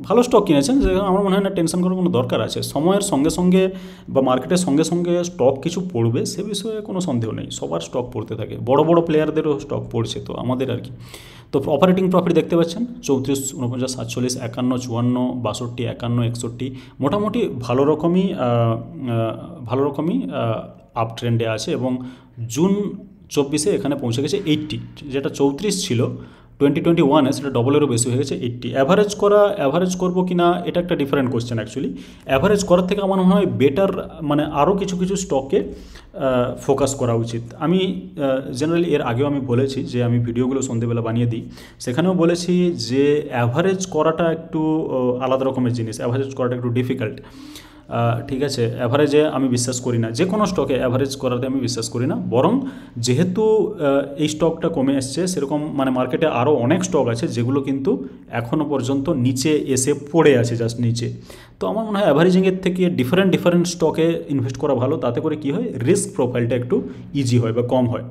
ভালো স্টক কিনেছেন, যে আমার মনে হয় না টেনশন করার কোনো দরকার আছে। সময়ের সঙ্গে সঙ্গে বা মার্কেটের সঙ্গে সঙ্গে স্টক কিছু পড়বে, সে বিষয়ে কোনো সন্দেহ নেই। সবার স্টক পড়তে থাকে, বড় বড় প্লেয়ারদেরও স্টক পড়ছে, তো আমাদের আর কি। তো অপারেটিং প্রফিট দেখতে পাচ্ছেন 34, 49, 47, 51, 54, 62, 51, 61, মোটামুটি ভালো রকমই আপ ট্রেন্ডে আছে। এবং জুন 24-এ এখানে পৌঁছে গেছে 80, যেটা 34 ছিল 2021-এ, সেটা ডবলেরও বেশি হয়ে গেছে 80। অ্যাভারেজ করবো কি না, এটা একটা ডিফারেন্ট কোয়েশ্চেন অ্যাকচুয়ালি। অ্যাভারেজ করার থেকে আমার মনে হয় বেটার, মানে আরও কিছু স্টকে ফোকাস করা উচিত। আমি জেনারেলি এর আগেও আমি বলেছি যে আমি ভিডিওগুলো সন্ধ্যেবেলা বানিয়ে দিই, সেখানেও বলেছি যে অ্যাভারেজ করাটা একটু আলাদা রকমের জিনিস, অ্যাভারেজ করাটা একটু ডিফিকাল্ট। ঠিক আছে, অ্যাভারেজে আমি বিশ্বাস করি না, যে কোনো স্টকে অ্যাভারেজ করাতে আমি বিশ্বাস করি না। বরং যেহেতু এই স্টকটা কমে এসছে, সেরকম মানে মার্কেটে আরও অনেক স্টক আছে যেগুলো কিন্তু এখনও পর্যন্ত নিচে এসে পড়ে আছে, জাস্ট নিচে। তো আমার মনে হয় অ্যাভারেজিংয়ের থেকে ডিফারেন্ট স্টকে ইনভেস্ট করা ভালো। তাতে করে কি হয়, রিস্ক প্রোফাইলটা একটু ইজি হয় বা কম হয়।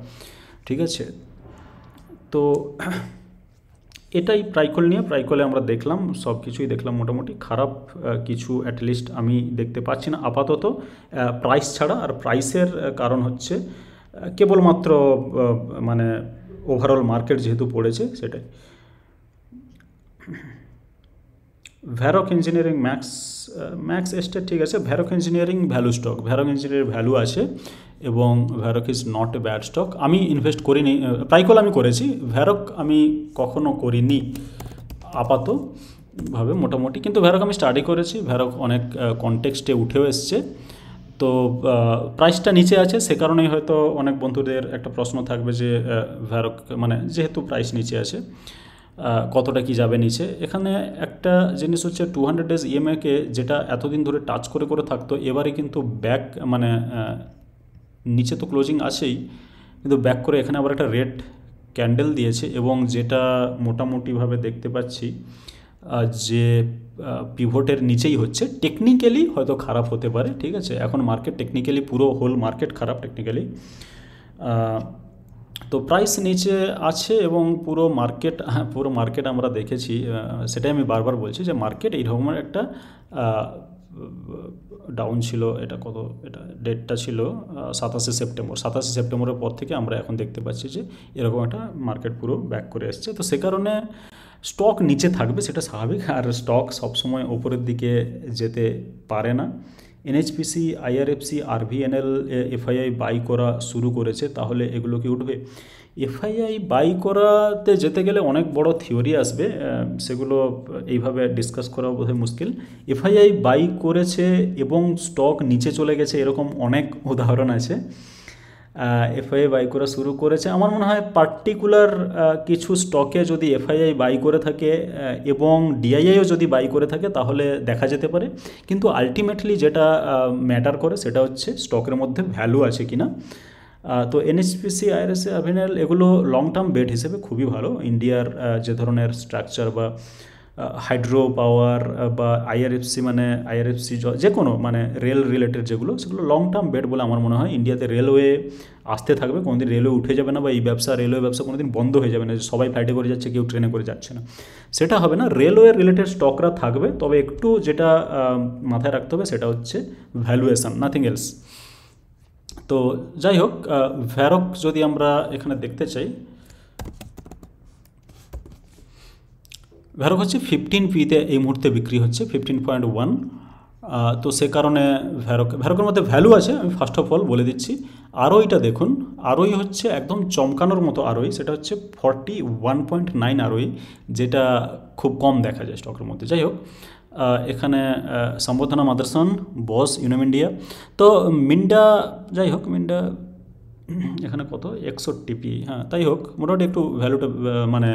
ঠিক আছে, তো এটাই প্রাইকল নিয়ে। প্রাইকলে আমরা দেখলাম, সব কিছুই দেখলাম মোটামুটি। খারাপ কিছু অ্যাটলিস্ট আমি দেখতে পাচ্ছি না আপাতত, প্রাইস ছাড়া। আর প্রাইসের কারণ হচ্ছে কেবলমাত্র মানে ওভারঅল মার্কেট যেহেতু পড়েছে, সেটাই। ভ্যারক ইঞ্জিনিয়ারিং, ম্যাক্স এস্টেট, ঠিক আছে। Varroc engineering value stock, Varroc engineering value আছে এবং Varroc is not a bad stock. আমি ইনভেস্ট করিনি, প্রাইকল আমি করেছি, ভ্যারক আমি কখনো করিনি আপাতভাবে মোটামুটি। কিন্তু ভ্যারক আমি স্টাডি করেছি, ভ্যারক অনেক কনটেক্সটে উঠেও এসছে। তো প্রাইসটা নিচে আছে, সে কারণেই হয়তো অনেক বন্ধুদের একটা প্রশ্ন থাকবে যে ভ্যারক, মানে যেহেতু প্রাইস নিচে আছে, কতটা কি যাবে নিচে। এখানে একটা জিনিস হচ্ছে 200 ডেজ ইএমএকে, যেটা এতদিন ধরে টাচ করে থাকতো, এবারে কিন্তু ব্যাক, মানে নিচে তো ক্লোজিং আছেই, কিন্তু ব্যাক করে এখানে আবার একটা রেড ক্যান্ডেল দিয়েছে। এবং যেটা মোটামুটিভাবে দেখতে পাচ্ছি যে পিভটের নিচেই হচ্ছে। টেকনিক্যালি হয়তো খারাপ হতে পারে, ঠিক আছে। এখন মার্কেট টেকনিক্যালি, পুরো হোল মার্কেট খারাপ টেকনিক্যালি। তো প্রাইস নিচে আছে এবং পুরো মার্কেট আমরা দেখেছি, সেটাই আমি বারবার বলছি যে মার্কেট এই রকমের একটা ডাউন ছিল। এটা ডেটটা ছিল 27 সেপ্টেম্বর। 27 সেপ্টেম্বরের পর থেকে আমরা এখন দেখতে পাচ্ছি যে এরকম একটা মার্কেট পুরো ব্যাক করে এসছে। তো সে কারণে স্টক নিচে থাকবে, সেটা স্বাভাবিক। আর স্টক সবসময় ওপরের দিকে যেতে পারে না। NHPC, IRFC, RVNL FII buy করা শুরু করেছে, তাহলে এগুলো কি উঠবে? এফআইআই বাই করাতে যেতে গেলে অনেক বড় থিওরি আসবে, সেগুলো এইভাবে ডিসকাস করা বোধহয় মুশকিল। এফআইআই বাই করেছে এবং স্টক নিচে চলে গেছে, এরকম অনেক উদাহরণ আছে। এফআইআই বাই করা শুরু করেছে, আমার মনে হয় পার্টিকুলার কিছু স্টকে যদি এফআইআই বাই করে থাকে এবং ডিআইআইও যদি বাই করে থাকে, তাহলে দেখা যেতে পারে। কিন্তু আলটিমেটলি যেটা ম্যাটার করে সেটা হচ্ছে স্টকের মধ্যে ভ্যালু আছে কিনা। তো এনএইচপিসি, আইআরএসি, আরভিএনএল এগুলো লং টার্ম বেট হিসেবে খুবই ভালো। ইন্ডিয়ার যে ধরনের স্ট্রাকচার বা হাইড্রো পাওয়ার বা আইআরএফসি, মানে আইআরএফসি যে কোনো মানে রেল রিলেটেড যেগুলো, সেগুলো লং টার্ম বেট বলে আমার মনে হয়। ইন্ডিয়াতে রেলওয়ে আসতে থাকবে, কোনোদিন রেলওয়ে উঠে যাবে না, বা এই রেলওয়ে ব্যবসা কোনোদিন বন্ধ হয়ে যাবে না, যে সবাই ফ্লাইটে করে যাচ্ছে, কেউ ট্রেনে করে যাচ্ছে না, সেটা হবে না। রেলওয়ে রিলেটেড স্টকরা থাকবে, তবে একটু যেটা মাথায় রাখতে হবে সেটা হচ্ছে ভ্যালুয়েশন, নাথিং এলস। তো যাই হোক, ভ্যারক যদি আমরা এখানে দেখতে চাই, ভ্যারক হচ্ছে 15p-তে এই মুহূর্তে বিক্রি হচ্ছে 15.1। তো সে কারণে ভ্যারকের মধ্যে ভ্যালু আছে, আমি ফার্স্ট অফ অল বলে দিচ্ছি। আরওইটা দেখুন, আরওই হচ্ছে একদম চমকানোর মতো আরওই, সেটা হচ্ছে 41.9 আরওই, যেটা খুব কম দেখা যায় স্টকের মধ্যে। যাই হোক, এখানে সম্বোধনা মাদারসন, বস, ইউনাম ইন্ডিয়া। তো মিন্ডা, যাই হোক মিন্ডা এখানে কত 61p, হ্যাঁ তাই হোক, মোটামুটি একটু ভ্যালুটা মানে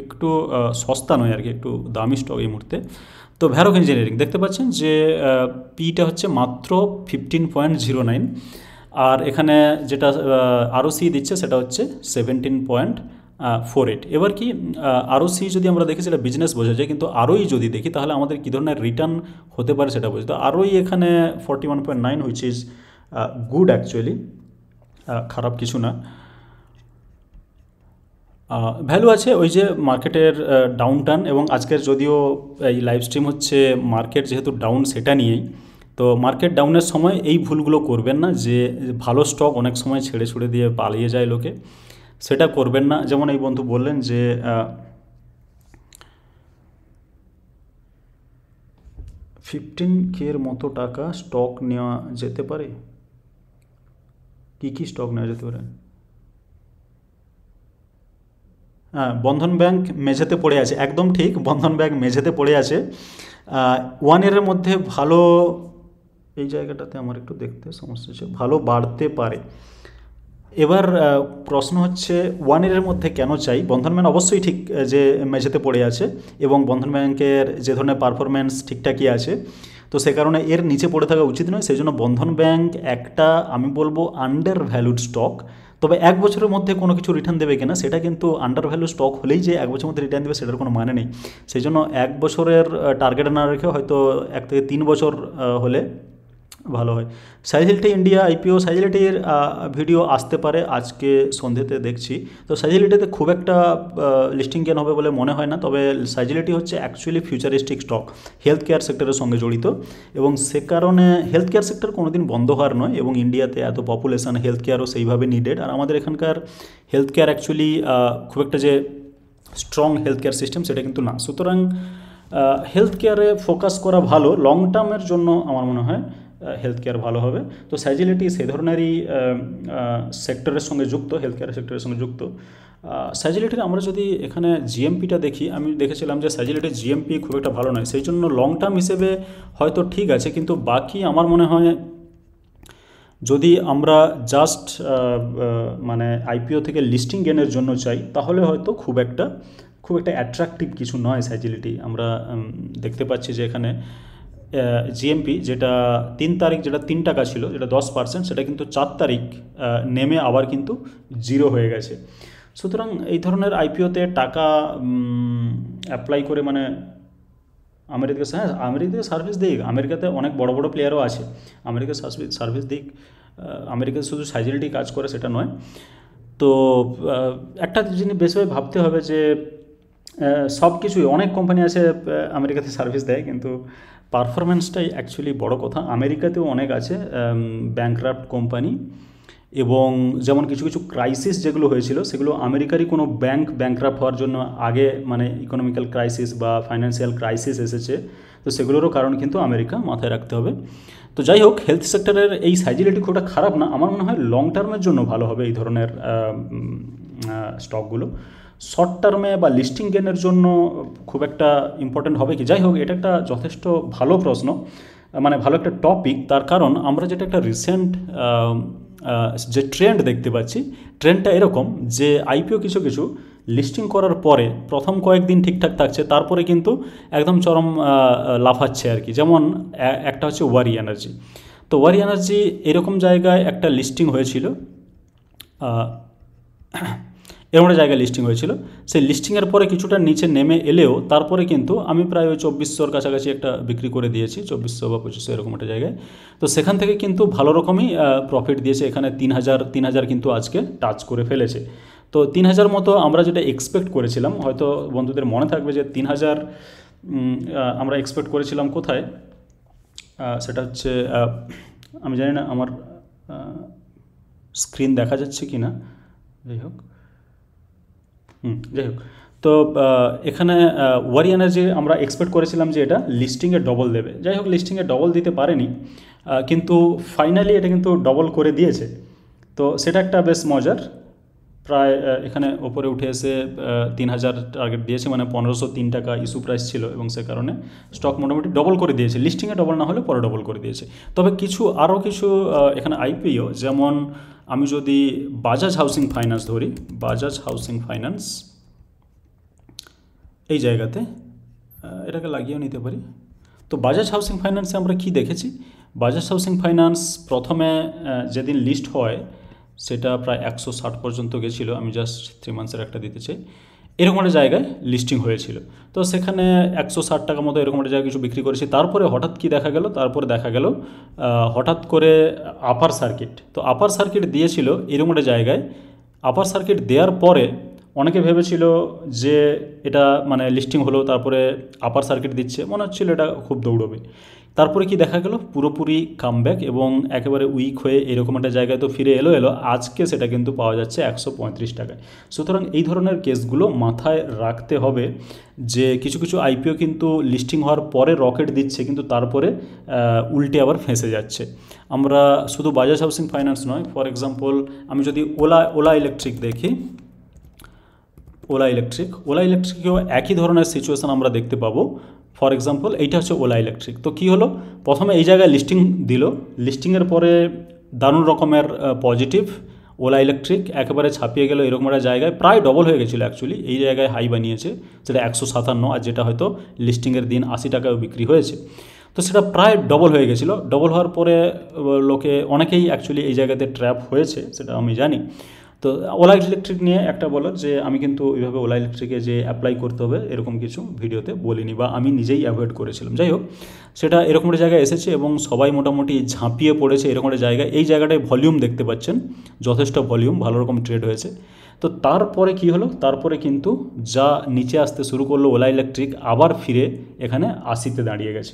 একটু সস্তা নয় আর কি, একটু দামি স্টক এই মুহূর্তে। তো ভ্যারক ইঞ্জিনিয়ারিং দেখতে পাচ্ছেন যে পিটা হচ্ছে মাত্র 15.09, আর এখানে যেটা আরওসি দিচ্ছে সেটা হচ্ছে 17.48। এবার কি আরওসি যদি আমরা দেখি সেটা বিজনেস বোঝা যায়, কিন্তু আরওই যদি দেখি তাহলে আমাদের কী ধরনের রিটার্ন হতে পারে সেটা বোঝা। তো আরওই এখানে 41.9, হুইচ ইজ গুড অ্যাকচুয়ালি, খারাপ কিছু না। ভ্যালু আছে ওই যে মার্কেটের ডাউন টার্ন, এবং আজকের যদিও এই লাইভ স্ট্রিম হচ্ছে মার্কেট যেহেতু ডাউন সেটা নিয়েই। তো মার্কেট ডাউনের সময় এই ভুলগুলো করবেন না, যে ভালো স্টক অনেক সময় ছেড়ে ছুড়ে দিয়ে পালিয়ে যায় লোকে, সেটা করবেন না। যেমন এই বন্ধু বললেন যে 15K-এর মতো টাকা স্টক নেওয়া যেতে পারে। কী স্টক নেওয়া যেতে পারে? হ্যাঁ, বন্ধন ব্যাংক মেঝেতে পড়ে আছে, একদম ঠিক, বন্ধন ব্যাংক মেঝেতে পড়ে আছে। 1 ইয়ারের মধ্যে ভালো, এই জায়গাটাতে আমার একটু দেখতে সমস্যা হচ্ছে, ভালো বাড়তে পারে। এবার প্রশ্ন হচ্ছে 1 ইয়ারের মধ্যে কেন চাই? বন্ধন ব্যাংক অবশ্যই ঠিক যে মেঝেতে পড়ে আছে, এবং বন্ধন ব্যাংকের যে ধরনের পারফরমেন্স ঠিকঠাকই আছে, তো সে কারণে এর নিচে পড়ে থাকা উচিত নয়। সেই জন্য বন্ধন ব্যাংক একটা, আমি বলবো, আন্ডার ভ্যালুড স্টক। তবে 1 বছরের মধ্যে কোনো কিছু রিটার্ন দেবে কিনা সেটা কিন্তু, আন্ডার ভ্যালু স্টক হলেই যে 1 বছরের মধ্যে রিটার্ন দেবে সেটার কোনো মানে নেই। সেই জন্য 1 বছরের টার্গেট না রেখে হয়তো 1 থেকে 3 বছর হলে ভালো হয়। সাইজিলিটি ইন্ডিয়া আইপিও, সাইজিলিটির ভিডিও আসতে পারে আজকে সন্ধ্যেতে দেখছি। তো সাইজিলিটিতে খুব একটা লিস্টিং গেন হবে বলে মনে হয় না, তবে সাইজিলিটি হচ্ছে actually futuristic stock, health care সেক্টরের সঙ্গে জড়িত, এবং সে কারণে হেলথ কেয়ার সেক্টর কোনোদিন বন্ধ হওয়ার নয়, এবং ইন্ডিয়াতে এত পপুলেশন, হেলথ কেয়ারও সেইভাবে নিডেড। আর আমাদের এখানকার হেলথ কেয়ার অ্যাকচুয়ালি খুব একটা যে স্ট্রং হেলথ কেয়ার সিস্টেম সেটা কিন্তু না। সুতরাং হেলথ কেয়ারে ফোকাস করা ভালো, লং টার্মের জন্য আমার মনে হয় হেলথ কেয়ার ভালো হবে। তো সাইজিলিটি সেই ধরনেরই সেক্টরের সঙ্গে যুক্ত, হেলথ কেয়ার সেক্টরের সঙ্গে যুক্ত। সাইজিলিটির আমরা যদি এখানে জিএমপিটা দেখি, আমি দেখেছিলাম যে সাইজিলিটির জিএমপি খুব একটা ভালো নয়, সেই জন্য লং টার্ম হিসেবে হয়তো ঠিক আছে, কিন্তু বাকি আমার মনে হয় যদি আমরা জাস্ট মানে আইপিও থেকে লিস্টিং গেনের জন্য চাই, তাহলে হয়তো খুব একটা অ্যাট্রাকটিভ কিছু নয় সাইজিলিটি। আমরা দেখতে পাচ্ছি যে এখানে জিএমপি যেটা 3 তারিখ, যেটা 3 টাকা ছিল, যেটা 10%, সেটা কিন্তু 4 তারিখ নেমে আবার কিন্তু 0 হয়ে গেছে। সুতরাং এই ধরনের আইপিওতে টাকা অ্যাপ্লাই করে, মানে আমেরিকা, হ্যাঁ আমেরিকাতে সার্ভিস দিক, আমেরিকাতে অনেক বড় বড় প্লেয়ারও আছে, আমেরিকা সার্ভিস দিক, আমেরিকাতে শুধু সাইজিলিটি কাজ করে সেটা নয়। তো একটা জিনিস বেশিরভাগ ভাবতে হবে যে সব কিছুই, অনেক কোম্পানি আছে আমেরিকাতে সার্ভিস দেয়, কিন্তু পারফরমেন্সটাই অ্যাকচুয়ালি বড় কথা। আমেরিকাতেও অনেক আছে ব্যাংকরাপ্ট কোম্পানি, এবং যেমন কিছু ক্রাইসিস যেগুলো হয়েছিল, সেগুলো আমেরিকারই কোনো ব্যাংকরাপ্ট হওয়ার জন্য আগে, মানে ইকোনমিক্যাল ক্রাইসিস বা ফাইন্যান্সিয়াল ক্রাইসিস এসেছে, তো সেগুলোরও কারণ কিন্তু আমেরিকা, মাথায় রাখতে হবে। তো যাই হোক, হেলথ সেক্টরের এই সাইজিলিটি খুব একটা খারাপ না, আমার মনে হয় লং টার্মের জন্য ভালো হবে এই ধরনের স্টকগুলো। শর্ট টার্মে বা লিস্টিং গেনের জন্য খুব একটা ইম্পর্টেন্ট হবে কি? যাই হোক, এটা একটা যথেষ্ট ভালো প্রশ্ন, মানে ভালো একটা টপিক। তার কারণ আমরা যেটা একটা রিসেন্ট যে ট্রেন্ড দেখতে পাচ্ছি, ট্রেন্ডটা এরকম যে আইপিও কিছু লিস্টিং করার পরে প্রথম কয়েকদিন ঠিকঠাক থাকছে, তারপরে কিন্তু একদম চরম লাফাচ্ছে আর কি। যেমন একটা হচ্ছে ওয়ারি এনার্জি। তো ওয়ারি এনার্জি এরকম জায়গায় একটা লিস্টিং হয়েছিল, এরকম একটা জায়গায় লিস্টিং হয়েছিল, সেই লিস্টিংয়ের পরে কিছুটা নিচে নেমে এলেও তারপরে কিন্তু আমি প্রায় ওই 2400-র কাছাকাছি একটা বিক্রি করে দিয়েছি, 2400 বা 2500 এরকম একটা জায়গায়। তো সেখান থেকে কিন্তু ভালো রকমই প্রফিট দিয়েছে, এখানে 3000 কিন্তু আজকে টাচ করে ফেলেছে। তো 3000 মতো আমরা যেটা এক্সপেক্ট করেছিলাম, হয়তো বন্ধুদের মনে থাকবে যে 3000 আমরা এক্সপেক্ট করেছিলাম কোথায়, সেটা হচ্ছে আমি জানি না আমার স্ক্রিন দেখা যাচ্ছে কি না, যাই হোক। তো এখানে ওয়ারি এনার্জি আমরা এক্সপেক্ট করেছিলাম যে এটা লিস্টিংয়ে ডবল দেবে, যাই হোক লিস্টিংয়ে ডবল দিতে পারেনি, কিন্তু ফাইনালি এটা কিন্তু ডবল করে দিয়েছে। তো সেটা একটা বেশ মজার, প্রায় এখানে ওপরে উঠে এসে 3000 টার্গেট দিয়েছে, মানে 1503 টাকা ইস্যু প্রাইস ছিল, এবং সে কারণে স্টক মোটামুটি ডবল করে দিয়েছে, লিস্টিংয়ে ডবল না হলে পরে ডবল করে দিয়েছে। তবে আরও কিছু এখানে আইপিও, যেমন আমি যদি বাজাজ হাউসিং ফাইন্যান্স ধরি, বাজাজ হাউসিং ফাইন্যান্স এই জায়গাতে এটাকে লাগিয়েও নিতে পারি। তো বাজাজ হাউসিং ফাইন্যান্সে আমরা কি দেখেছি, বাজাজ হাউসিং ফাইন্যান্স প্রথমে যেদিন লিস্ট হয় সেটা প্রায় 160 পর্যন্ত গেছিলো, আমি জাস্ট 3 মান্থসের একটা দিতে চাই, এরকম একটা জায়গায় লিস্টিং হয়েছিল। তো সেখানে 160 টাকা মতো এরকম একটা জায়গায় কিছু বিক্রি করেছি। তারপরে হঠাৎ কি দেখা গেল, হঠাৎ করে আপার সার্কিট, তো আপার সার্কিট দিয়েছিল এরকম একটা জায়গায়। আপার সার্কিট দেওয়ার পরে অনেকে ভেবেছিল যে এটা মানে লিস্টিং হলো, তারপরে আপার সার্কিট দিচ্ছে, মনে হচ্ছিল এটা খুব দৌড়বে। তারপরে কি দেখা গেল, পুরোপুরি কামব্যাক এবং একেবারে উইক হয়ে এরকম একটা জায়গায় তো ফিরে এলো। আজকে সেটা কিন্তু পাওয়া যাচ্ছে 135 টাকায়। সুতরাং এই ধরনের কেসগুলো মাথায় রাখতে হবে যে কিছু কিছু আইপিও কিন্তু লিস্টিং হওয়ার পরে রকেট দিচ্ছে, কিন্তু তারপরে উল্টে আবার ফেঁসে যাচ্ছে। আমরা শুধু বাজাজ হাউসিং ফাইন্যান্স নয়, ফর এক্সাম্পল আমি যদি ওলা ইলেকট্রিক দেখি, ওলা ইলেকট্রিকেও একই ধরনের সিচুয়েশান আমরা দেখতে পাবো। ফর এক্সাম্পল এইটা হচ্ছে ওলা ইলেকট্রিক। তো কী হলো, প্রথমে এই জায়গায় লিস্টিং দিল, লিস্টিংয়ের পরে দারুণ রকমের পজিটিভ, ওলা ইলেকট্রিক একেবারে ছাপিয়ে গেল এরকম একটা জায়গায়, প্রায় ডবল হয়ে গেছিলো অ্যাকচুয়ালি। এই জায়গায় হাই বানিয়েছে, সেটা 157, আর যেটা হয়তো লিস্টিংয়ের দিন 80 টাকায় বিক্রি হয়েছে। তো সেটা প্রায় ডবল হয়ে গেছিলো। ডবল হওয়ার পরে অনেকেই অ্যাকচুয়ালি এই জায়গাতে ট্র্যাপ হয়েছে, সেটা আমি জানি। তো ওলা ইলেকট্রিক নিয়ে একটা বলার যে আমি কিন্তু ওইভাবে ওলা ইলেকট্রিকে যে অ্যাপ্লাই করতে হবে এরকম কিছু ভিডিওতে বলিনি, বা আমি নিজেই অ্যাভয়েড করেছিলাম। যাই হোক, সেটা এরকম একটা জায়গায় এসেছে এবং সবাই মোটামুটি ঝাঁপিয়ে পড়েছে এরকম একটা জায়গায়। এই জায়গাটায় ভলিউম দেখতে পাচ্ছেন, যথেষ্ট ভলিউম, ভালো রকম ট্রেড হয়েছে। তো তারপরে কি হলো, তারপরে কিন্তু যা নিচে আসতে শুরু করলো ওলা ইলেকট্রিক, আবার ফিরে এখানে 80-তে দাঁড়িয়ে গেছে।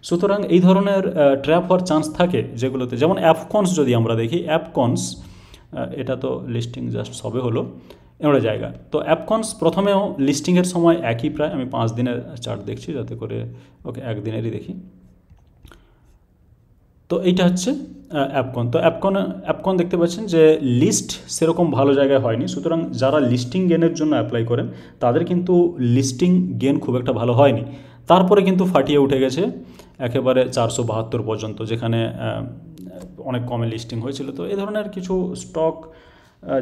সুতরাং এই ধরনের ট্র্যাপ হওয়ার চান্স থাকে যেগুলোতে, যেমন অ্যাপকনস যদি আমরা দেখি, অ্যাপকনস এটা তো লিস্টিং জাস্ট সবে হলো এমন জায়গা। তো অ্যাপকনস প্রথমেও লিস্টিংয়ের সময় একই, প্রায় আমি 5 দিনের চার্ট দেখছি যাতে করে, ওকে 1 দিনেরই দেখি। তো এইটা হচ্ছে অ্যাপকন। তো অ্যাপকন দেখতে পাচ্ছেন যে লিস্ট সেরকম ভালো জায়গায় হয়নি। সুতরাং যারা লিস্টিং গেনের জন্য অ্যাপ্লাই করেন তাদের কিন্তু লিস্টিং গেন খুব একটা ভালো হয়নি। তারপরে কিন্তু ফাটিয়ে উঠে গেছে একেবারে 472 পর্যন্ত, যেখানে অনেক কমে লিস্টিং হয়েছিল। তো এই ধরনের কিছু স্টক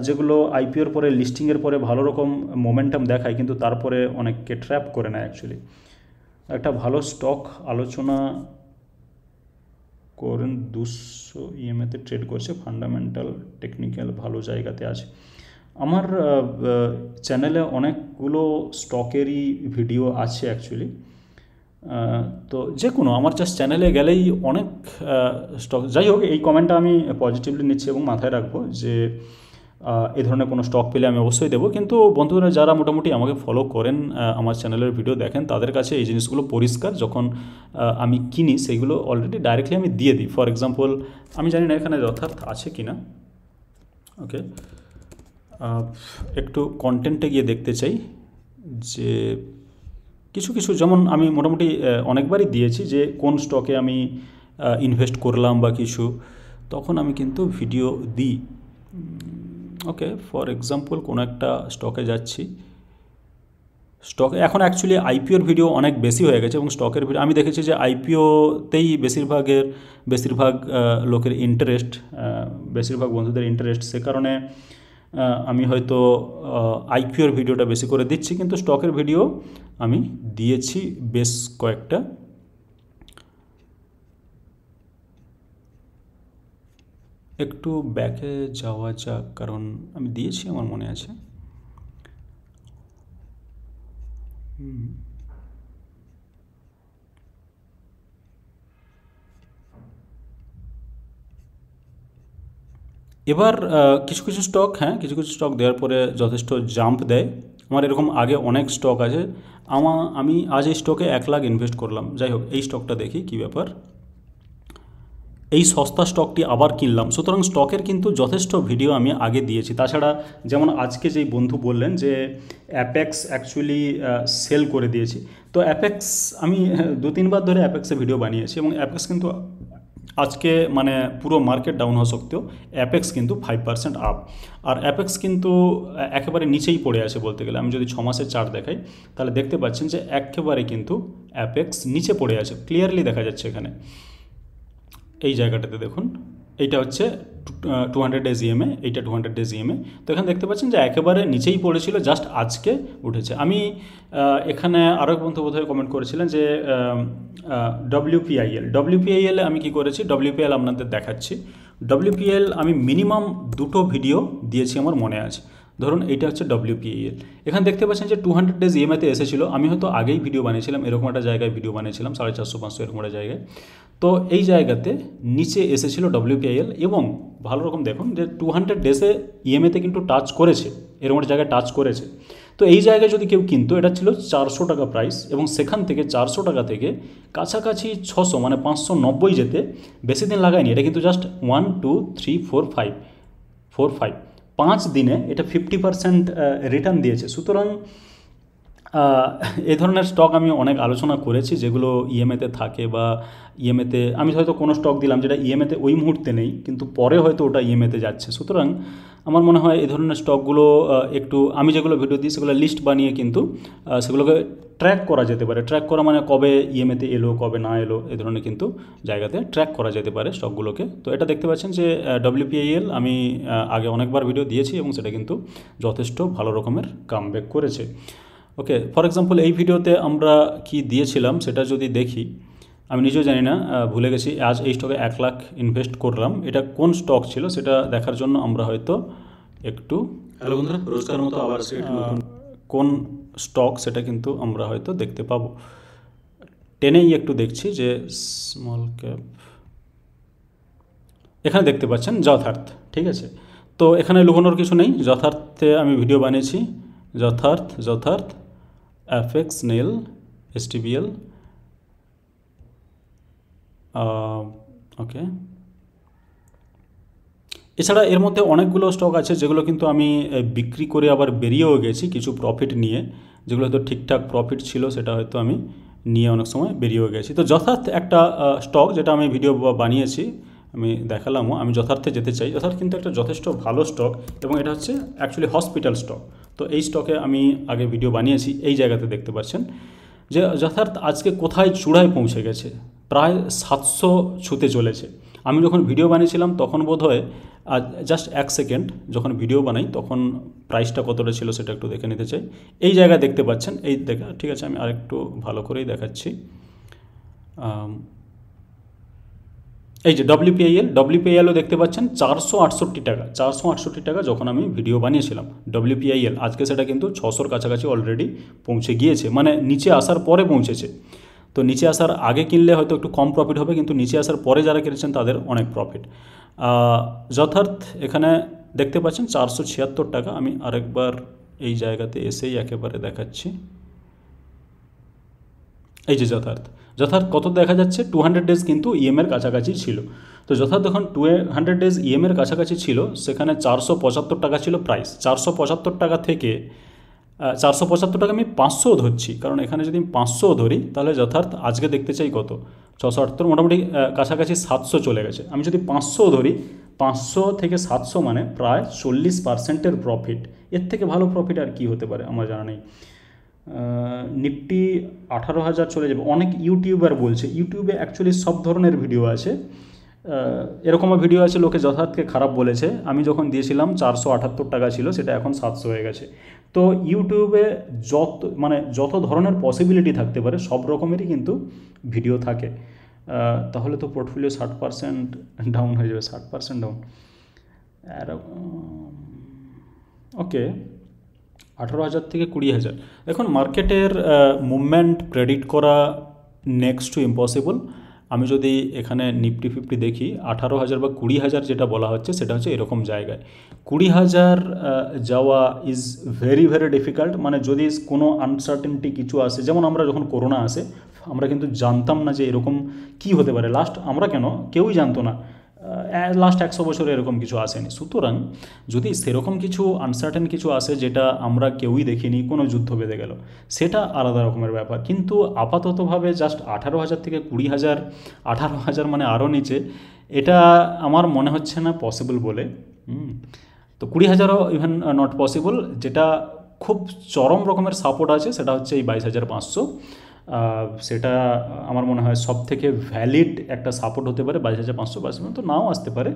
যেগুলো আইপিওর পরে লিস্টিংয়ের পরে ভালো রকম মোমেন্টাম দেখায়, কিন্তু তারপরে অনেককে ট্র্যাপ করে নেয় অ্যাকচুয়ালি। একটা ভালো স্টক আলোচনা করেন, 200 ইএমএতে ট্রেড করছে, ফান্ডামেন্টাল টেকনিক্যাল ভালো জায়গাতে আছে। আমার চ্যানেলে অনেকগুলো স্টকেরই ভিডিও আছে অ্যাকচুয়ালি। তো যে কোনো আমার জাস্ট চ্যানেলে গেলেই অনেক স্টক, যাই হোক এই কমেন্টটা আমি পজিটিভলি নিচ্ছি এবং মাথায় রাখবো যে এই ধরনের কোনো স্টক পেলে আমি অবশ্যই দেবো। কিন্তু বন্ধুরা যারা মোটামুটি আমাকে ফলো করেন, আমার চ্যানেলের ভিডিও দেখেন, তাদের কাছে এই জিনিসগুলো পরিষ্কার। যখন আমি কিনি সেইগুলো অলরেডি ডাইরেক্টলি আমি দিয়ে দিই। ফর এক্সাম্পল আমি জানি না এখানে যথার্থ আছে কি না, ওকে একটু কন্টেন্টে গিয়ে দেখতে চাই যে কিছু কিছু, যেমন আমি মোটামুটি অনেকবারই দিয়েছি যে কোন স্টকে আমি ইনভেস্ট করলাম বা কিছু, তখন আমি কিন্তু ভিডিও দিই। ওকে ফর এক্সাম্পল কোনো একটা স্টকে যাচ্ছি, স্টকে এখন অ্যাকচুয়ালি আইপিওর ভিডিও অনেক বেশি হয়ে গেছে এবং স্টকের ভিডিও আমি দেখেছি যে আইপিওতেই বেশিরভাগ লোকের ইন্টারেস্ট, বেশিরভাগ বন্ধুদের ইন্টারেস্ট, সে কারণে আমি হয়তো আইপিওর ভিডিওটা বেশি করে দিচ্ছি, কিন্তু স্টকের ভিডিও আমি দিয়েছি বেশ কয়েকটা। একটু ব্যাকে যাওয়া যাক, কারণ আমি দিয়েছি আমার মনে আছে। এবার কিছু কিছু স্টক, কিছু কিছু স্টক দেওয়ার পরে যথেষ্ট জাম্প দেয়। আমার এরকম আগে অনেক স্টক আছে। আমি আজ এই স্টকে 1 লাখ ইনভেস্ট করলাম। যাই হোক এই স্টকটা দেখি কী ব্যাপার। এই সস্তা স্টকটি আবার কিনলাম। সুতরাং স্টকের কিন্তু যথেষ্ট ভিডিও আমি আগে দিয়েছি। তাছাড়া যেমন আজকে যেই বন্ধু বললেন যে অ্যাপেক্স অ্যাকচুয়ালি সেল করে দিয়েছি, তো অ্যাপেক্স আমি 2-3 বার ধরে অ্যাপেক্সে ভিডিও বানিয়েছি এবং অ্যাপেক্স কিন্তু আজকে মানে পুরো মার্কেট ডাউন হওয়া সত্ত্বেও অ্যাপেক্স কিন্তু 5% আপ। আর অ্যাপেক্স কিন্তু একেবারে নিচেই পড়ে আছে বলতে গেলে। আমি যদি 6 মাসের চার্ট দেখাই তাহলে দেখতে পাচ্ছেন যে একেবারে কিন্তু অ্যাপেক্স নিচে পড়ে আছে, ক্লিয়ারলি দেখা যাচ্ছে এখানে। এই জায়গাটাতে দেখুন, এইটা হচ্ছে 200 ডেজ ইএমএ, এইটা 200 ডেজ ইএমএ। তো এখানে দেখতে পাচ্ছেন যে একেবারে নিচেই পড়েছিল, জাস্ট আজকে উঠেছে। আমি এখানে আরও এক বন্ধু বোধহয় কমেন্ট করেছিলেন যে ডব্লিউপিআইএল আমি কি করেছি, ডব্লিউপিএল আপনাদের দেখাচ্ছি। ডব্লিউপিএল আমি মিনিমাম 2টো ভিডিও দিয়েছি আমার মনে আছে। ধরুন এইটা হচ্ছে ডব্লিউপিএল, এখানে দেখতে পাচ্ছেন যে 200 ডেজ ইএমআইতে এসেছিলো। আমি হয়তো আগেই ভিডিও বানিয়েছিলাম, এরকম একটা জায়গায় ভিডিও বানিয়েছিলাম 450-500 এরকম একটা জায়গায়। তো এই জায়গাতে নিচে এসেছিলো ডব্লিউপিআইএল এবং ভালো রকম দেখুন যে 200 ডেজে ইএমএতে কিন্তু টাচ করেছে, এরকম একটা জায়গায় টাচ করেছে। তো এই জায়গায় যদি কেউ কিনতো, এটা ছিল 400 টাকা প্রাইস এবং সেখান থেকে 400 টাকা থেকে কাছাকাছি 600 মানে 590 যেতে বেশি দিন লাগায়নি। এটা কিন্তু জাস্ট 1 2 3 4 5 5 দিনে এটা 50% রিটার্ন দিয়েছে। সুতরাং এই ধরনের স্টক আমি অনেক আলোচনা করেছি যেগুলো ইএমএতে থাকে বা ইএমএতে আমি হয়তো কোনো স্টক দিলাম যেটা ইএমএতে ওই মুহূর্তে নেই কিন্তু পরে হয়তো ওটা ইএমএতে যাচ্ছে। সুতরাং আমার মনে হয় এই ধরনের স্টকগুলো একটু আমি যেগুলো ভিডিও দিই সেগুলো লিস্ট বানিয়ে কিন্তু সেগুলোকে ট্র্যাক করা যেতে পারে। ট্র্যাক করা মানে কবে ইএমএতে এলো কবে না এলো এই ধরনের কিন্তু জায়গাতে ট্র্যাক করা যেতে পারে স্টকগুলোকে। তো এটা দেখতে পাচ্ছেন যে ডব্লিউপিআইএল আমি আগে অনেকবার ভিডিও দিয়েছি এবং সেটা কিন্তু যথেষ্ট ভালো রকমের কামব্যাক করেছে। ওকে, ফর এক্সাম্পল এই ভিডিওতে আমরা কি দিয়েছিলাম সেটা যদি দেখি, আমি নিজেও জানি না, ভুলে গেছি। আজ এই স্টকে 1 লাখ ইনভেস্ট করলাম, এটা কোন স্টক ছিল সেটা দেখার জন্য আমরা হয়তো একটু হ্যালো বন্ধুরা, রোজকার মতো আবার কোন স্টক সেটা কিন্তু আমরা হয়তো দেখতে পাবো। টেনেই একটু দেখছি যে স্মল ক্যাপ, এখানে দেখতে পাচ্ছেন যথার্থ, ঠিক আছে। তো এখানে লুকানোর কিছু নেই, যথার্থে আমি ভিডিও বানিয়েছি। যথার্থ অ্যাফেক্স নেল এসটিবিএল, ওকে। এছাড়া এর মধ্যে অনেকগুলো স্টক আছে যেগুলো কিন্তু আমি বিক্রি করে আবার বেরিয়েও গেছি কিছু প্রফিট নিয়ে, যেগুলো হয়তো ঠিকঠাক প্রফিট ছিল সেটা হয়তো আমি নিয়ে অনেক সময় বেরিয়েও গেছি। তো যথার্থ একটা স্টক যেটা আমি ভিডিও বানিয়েছি, আমি দেখালামও। আমি যথার্থে যেতে চাই। যথার্থ কিন্তু একটা যথেষ্ট ভালো স্টক এবং এটা হচ্ছে অ্যাকচুয়ালি হসপিটাল স্টক। তো এই স্টকে আমি আগে ভিডিও বানিয়েছি। এই জায়গাতে দেখতে পাচ্ছেন যে যথার্থ আজকে কোথায় চূড়ায় পৌঁছে গেছে, প্রায় 700 ছুঁতে চলেছে। আমি যখন ভিডিও বানিয়েছিলাম তখন বোধহয় জাস্ট 1 সেকেন্ড যখন ভিডিও বানাই তখন প্রাইসটা কতটা ছিল সেটা একটু দেখে নিতে চাই। এই জায়গায় দেখতে পাচ্ছেন, এই দেখা, ঠিক আছে, আমি আরেকটু ভালো করেই দেখাচ্ছি। এই যে ডব্লিউপিআইএলও দেখতে পাচ্ছেন 468 টাকা, 468 টাকা যখন আমি ভিডিও বানিয়েছিলাম ডব্লিউপিআইএল, আজকে সেটা কিন্তু 600-র কাছাকাছি অলরেডি পৌঁছে গিয়েছে, মানে নিচে আসার পরে পৌঁছেছে। তো নিচে আসার আগে কিনলে হয়তো একটু কম প্রফিট হবে, কিন্তু নিচে আসার পরে যারা কিনেছেন তাদের অনেক প্রফিট। যথার্থ এখানে দেখতে পাচ্ছেন 476 টাকা। আমি আরেকবার এই জায়গাতে এসেই একেবারে দেখাচ্ছি। এই যে যথার্থ কত দেখা যাচ্ছে, 200 ডেজ কিন্তু ইএমএর কাছাকাছি ছিল। তো যথার্থ যখন 200 ডেজ ইএমএর কাছাকাছি ছিল সেখানে 475 টাকা ছিল প্রাইস। 475 টাকা থেকে 475 টাকা আমি 500 ধরছি, কারণ এখানে যদি আমি 500 ধরি তাহলে যথার্থ আজকে দেখতে চাই কত, 678, মোটামুটি কাছাকাছি 700 চলে গেছে। আমি যদি 500 ধরি, 500 থেকে 700 মানে প্রায় 40%-এর প্রফিট। এর থেকে ভালো প্রফিট আর কি হতে পারে আমার জানা নেই। নিফটি 18,000 চলে যাবে। অনেক ইউটিউবার বলছে, ইউটিউবে অ্যাকচুয়ালি সব ধরনের ভিডিও আছে, এরকমও ভিডিও আছে লোকে যথার্থকে খারাপ বলেছে। আমি যখন দিয়েছিলাম 478 টাকা ছিল, সেটা এখন 700 হয়ে গেছে। তো ইউটিউবে যত ধরনের পসিবিলিটি থাকতে পারে সব রকমেরই কিন্তু ভিডিও থাকে। তাহলে তো পোর্টফোলিও 60% ডাউন হয়ে যাবে, 60% ডাউন। ওকে, 18,000 থেকে 20,000। দেখুন মার্কেটের মুভমেন্ট প্রেডিক্ট করা নেক্সট টু ইম্পসিবল। আমি যদি এখানে নিফটি 50 দেখি, 18,000 বা 20,000 যেটা বলা হচ্ছে সেটা হচ্ছে এরকম জায়গায়। 20,000 যাওয়া ইজ ভেরি ভেরি ডিফিকাল্ট। মানে যদি কোনো আনসার্টেনটি কিছু আসে, যেমন আমরা যখন করোনা আসে আমরা কিন্তু জানতাম না যে এরকম কি হতে পারে। আমরা কেন, কেউই জানতো না, লাস্ট 100 বছরে এরকম কিছু আসেনি। সুতরাং যদি সেরকম কিছু আনসার্টেন কিছু আসে যেটা আমরা কেউই দেখিনি, কোনো যুদ্ধ বেঁধে গেল, সেটা আলাদা রকমের ব্যাপার। কিন্তু আপাততভাবে জাস্ট 18,000 থেকে 20,000, 18,000 মানে আরও নিচে, এটা আমার মনে হচ্ছে না পসিবল বলে। তো 20,000ও ইভেন নট পসিবল। যেটা খুব চরম রকমের সাপোর্ট আছে সেটা হচ্ছে এই 22,500। সেটা আমার মনে হয় সব থেকে ভ্যালিড একটা সাপোর্ট হতে পারে 22,500। তো নাও আসতে পারে।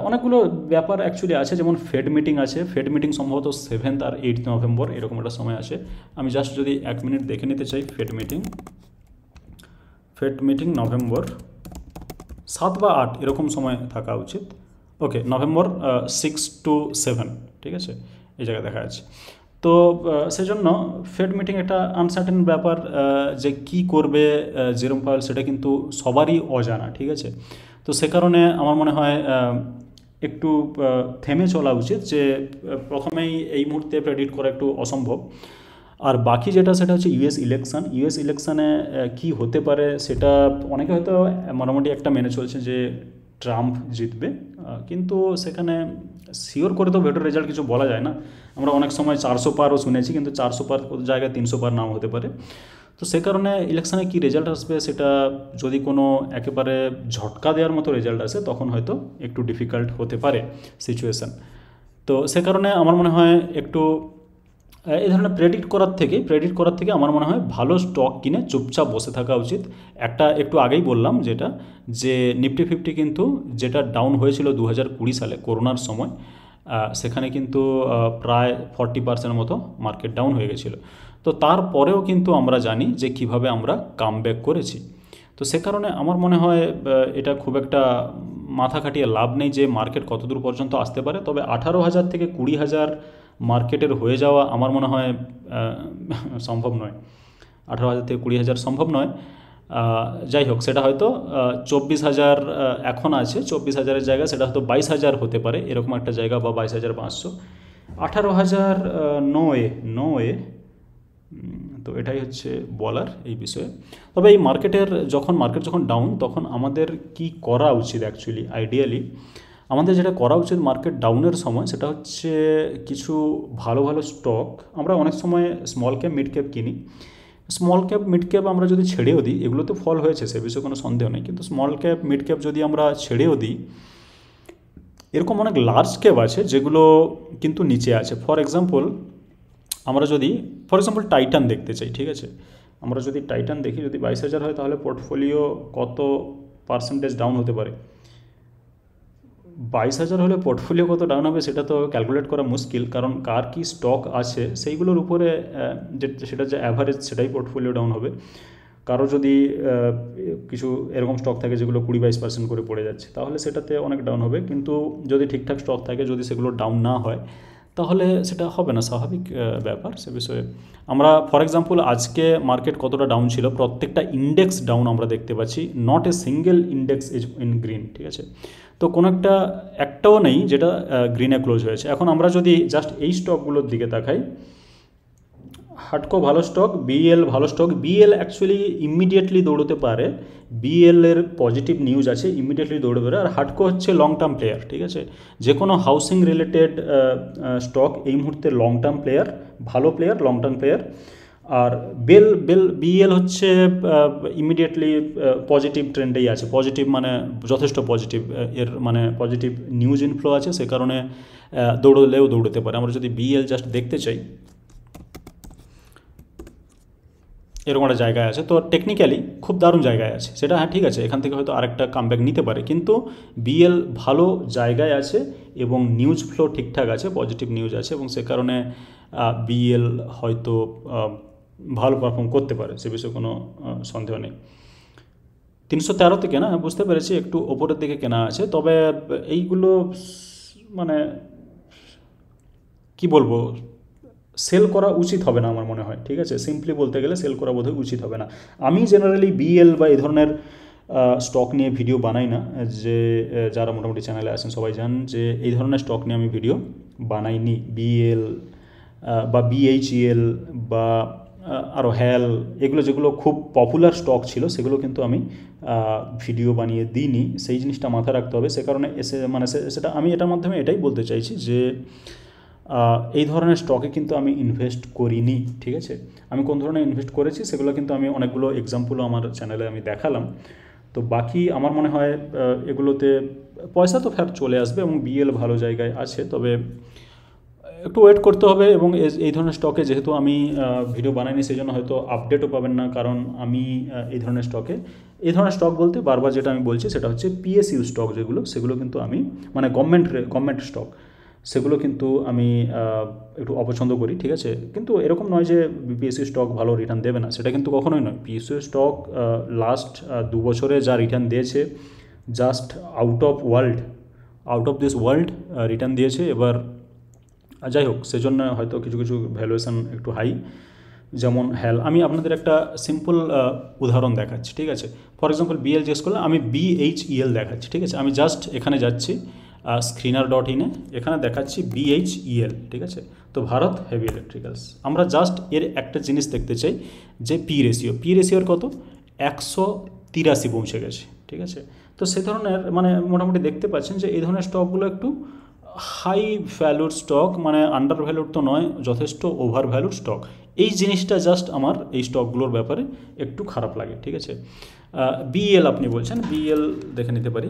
অনেকগুলো ব্যাপার অ্যাকচুয়ালি আছে, যেমন ফেড মিটিং আছে। ফেড মিটিং সম্ভবত 7 আর 8 নভেম্বর এরকম একটা সময় আছে। আমি জাস্ট যদি 1 মিনিট দেখে নিতে চাই, ফেড মিটিং নভেম্বর 7 বা 8 এরকম সময় থাকা উচিত। ওকে, নভেম্বর 6 to 7, ঠিক আছে, এই জায়গায় দেখা যাচ্ছে। তো সেজন্য ফেড মিটিং একটা আনসার্টেন ব্যাপার। যে কি করবে জেরোম পাওয়েল সেটা কিন্তু সবারই অজানা, ঠিক আছে। তো সে কারণে আমার মনে হয় একটু থেমে চলা উচিত, যে প্রথমেই এই মুহূর্তে প্রেডিক্ট করা একটু অসম্ভব। আর বাকি যেটা সেটা হচ্ছে ইউএস ইলেকশানে কি হতে পারে সেটা অনেকে হয়তো মোটামুটি একটা মেনে চলছে যে ট্রাম্প জিতবে, কিন্তু সেখানে শিওর করে তো ভোটের রেজাল্ট কিছু বলা যায় না। আমরা অনেক সময় 400 পারও শুনেছি, কিন্তু 400 পার জায়গায় 300 পার নাও হতে পারে। তো সে কারণে ইলেকশানে কী রেজাল্ট আসবে সেটা যদি কোনো একেবারে ঝটকা দেওয়ার মতো রেজাল্ট আসে তখন হয়তো একটু ডিফিকাল্ট হতে পারে সিচুয়েশান। তো সে কারণে আমার মনে হয় একটু এই ধরনের প্রেডিক্ট করার থেকে আমার মনে হয় ভালো স্টক কিনে চুপচাপ বসে থাকা উচিত। একটু আগেই বললাম যেটা, যে নিফটি 50 কিন্তু যেটা ডাউন হয়েছিল 2020 সালে করোনার সময়, সেখানে কিন্তু প্রায় 40% মতো মার্কেট ডাউন হয়ে গেছিলো। তো তারপরেও কিন্তু আমরা জানি যে কিভাবে আমরা কামব্যাক করেছি। তো সে কারণে আমার মনে হয় এটা খুব একটা মাথা খাটিয়ে লাভ নেই যে মার্কেট কতদূর পর্যন্ত আসতে পারে। তবে 18,000 থেকে 20,000 মার্কেটের হয়ে যাওয়া আমার মনে হয় সম্ভব নয়। 18,000 থেকে 20,000 সম্ভব নয়। যাই হোক, সেটা হয়তো 24,000 এখন আছে, 24,000-এর জায়গা সেটা হয়তো 22,000 হতে পারে, এরকম একটা জায়গা, বা 22,500। 18,000 নো ওয়ে। তো এটাই হচ্ছে বলার এই বিষয়ে। তবে এই মার্কেট যখন ডাউন, তখন আমাদের কি করা উচিত অ্যাকচুয়ালি আইডিয়ালি? আমাদের যেটা করা উচিত মার্কেট ডাউনের সময় সেটা হচ্ছে কিছু ভালো ভালো স্টক। আমরা অনেক সময় স্মল ক্যাপ মিড ক্যাপ কিনি। স্মল ক্যাপ মিড ক্যাপ আমরা যদি ছেড়েও দিই, এগুলো তো ফল হয়েছে, সে বিষয়ে কোনো সন্দেহ নেই, কিন্তু স্মল ক্যাপ মিড ক্যাপ যদি আমরা ছেড়েও দিই, এরকম অনেক লার্জ ক্যাপ আছে যেগুলো কিন্তু নিচে আছে। ফর এক্সাম্পল টাইটান দেখতে চাই, ঠিক আছে, আমরা যদি টাইটান দেখি, যদি 22,000 হয় তাহলে পোর্টফোলিও কত পার্সেন্টেজ ডাউন হতে পারে? 22,000 হলে পোর্টফোলিও কত ডাউন হবে সেটা তো ক্যালকুলেট করা মুশকিল, কারণ কার কী স্টক আছে সেইগুলোর উপরে সেটা যে অ্যাভারেজ সেটাই পোর্টফোলিও ডাউন হবে। কারো যদি কিছু এরকম স্টক থাকে যেগুলো 20-22% করে পড়ে যাচ্ছে, তাহলে সেটাতে অনেক ডাউন হবে। কিন্তু যদি ঠিকঠাক স্টক থাকে, যদি সেগুলো ডাউন না হয়, তাহলে সেটা হবে না, স্বাভাবিক ব্যাপার। সে বিষয়ে আমরা ফর এক্সাম্পল আজকে মার্কেট কতটা ডাউন ছিল, প্রত্যেকটা ইন্ডেক্স ডাউন আমরা দেখতে পাচ্ছি, not a single index is in green, ঠিক আছে। তো কোনো একটাও নেই যেটা গ্রিনে ক্লোজ হয়েছে। এখন আমরা যদি জাস্ট এই স্টকগুলোর দিকে তাকাই, হাটকো ভালো স্টক, বিএল ভালো স্টক। বিএল অ্যাকচুয়ালি ইমিডিয়েটলি দৌড়তে পারে, বিএলের পজিটিভ নিউজ আছে, ইমিডিয়েটলি দৌড়তে পারে। আর হাটকো হচ্ছে লং টার্ম প্লেয়ার, ঠিক আছে। যে কোনো হাউসিং রিলেটেড স্টক এই মুহূর্তে লং টার্ম প্লেয়ার, ভালো প্লেয়ার, লং টার্ম প্লেয়ার। আর বিএল হচ্ছে ইমিডিয়েটলি পজিটিভ ট্রেন্ডেই আছে, পজিটিভ মানে যথেষ্ট পজিটিভ, এর মানে পজিটিভ নিউজ ইনফ্লো আছে, সে কারণে দৌড়লেও দৌড়তে পারে। আমরা যদি বিএল জাস্ট দেখতে চাই, এরকম একটা জায়গায় আছে, তো টেকনিক্যালি খুব দারুণ জায়গায় আছে সেটা, হ্যাঁ ঠিক আছে, এখান থেকে হয়তো আরেকটা কামব্যাক নিতে পারে, কিন্তু বিএল ভালো জায়গায় আছে এবং নিউজ ফ্লো ঠিকঠাক আছে, পজিটিভ নিউজ আছে, এবং সে কারণে বিএল হয়তো ভালো পারফর্ম করতে পারে, সে বিষয়ে কোনো সন্দেহ নেই। 313 কেনা, বুঝতে পেরেছি একটু ওপরের দিকে কেনা আছে, তবে এইগুলো মানে কি বলবো, সেল করা উচিত হবে না আমার মনে হয়, ঠিক আছে। সিম্পলি বলতে গেলে সেল করা বোধহয় উচিত হবে না। আমি জেনারেলি বিএল বা এই ধরনের স্টক নিয়ে ভিডিও বানাই না, যে যারা মোটামুটি চ্যানেলে আসেন সবাই জান যে এই ধরনের স্টক নিয়ে আমি ভিডিও বানাইনি। বিএল বা বিএইচইএল বা আরও হ্যাল, এগুলো যেগুলো খুব পপুলার স্টক ছিল সেগুলো কিন্তু আমি ভিডিও বানিয়ে দিইনি, সেই জিনিসটা মাথায় রাখতে হবে। সে কারণে সেটা আমি এটার মাধ্যমে এটাই বলতে চাইছি যে এই ধরনের স্টকে কিন্তু আমি ইনভেস্ট করিনি, ঠিক আছে। আমি কোন ধরনের ইনভেস্ট করেছি সেগুলো কিন্তু আমি অনেকগুলো এক্সাম্পলও আমার চ্যানেলে আমি দেখালাম। তো বাকি আমার মনে হয় এগুলোতে পয়সা তো ফের চলে আসবে এবং বিএল ভালো জায়গায় আছে, তবে একটু ওয়েট করতে হবে। এবং এই ধরনের স্টকে যেহেতু আমি ভিডিও বানাইনি সেই জন্য হয়তো আপডেটও পাবেন না, কারণ আমি এই ধরনের স্টক বলতে বারবার যেটা আমি বলছি সেটা হচ্ছে পিএসইউ স্টক, সেগুলো কিন্তু আমি মানে গভর্নমেন্ট স্টক, সেগুলো কিন্তু আমি একটু অপছন্দ করি, ঠিক আছে। কিন্তু এরকম নয় যে পিএসইউ স্টক ভালো রিটার্ন দেবে না, সেটা কিন্তু কখনোই নয়। পিএসইউ স্টক লাস্ট 2 বছরে যা রিটার্ন দিয়েছে, just out of this world return দিয়েছে। এবার যাই হোক, সেজন্য হয়তো কিছু কিছু ভ্যালুয়েশন একটু হাই, যেমন হ্যাল। আমি আপনাদের একটা সিম্পল উদাহরণ দেখাচ্ছি, ঠিক আছে। ফর এক্সাম্পল বিএল জিজ্ঞেস করলে আমি BHEL দেখাচ্ছি, ঠিক আছে। আমি জাস্ট এখানে যাচ্ছি screener.in-এ, এখানে দেখাচ্ছি BHEL, ঠিক আছে। তো ভারত হেভি ইলেকট্রিক্যালস, আমরা জাস্ট এর একটা জিনিস দেখতে চাই যে পি রেশিওর কত, 183 পৌঁছে গেছে, ঠিক আছে। তো সে ধরনের মানে মোটামুটি দেখতে পাচ্ছেন যে এই ধরনের স্টকগুলো একটু হাই ভ্যালুর স্টক, মানে আন্ডার ভ্যালুর তো নয়, যথেষ্ট ওভার ভ্যালুর স্টক। এই জিনিসটা জাস্ট আমার এই স্টকগুলোর ব্যাপারে একটু খারাপ লাগে, ঠিক আছে। বিএল আপনি বলছেন, বিএল দেখে নিতে পারি।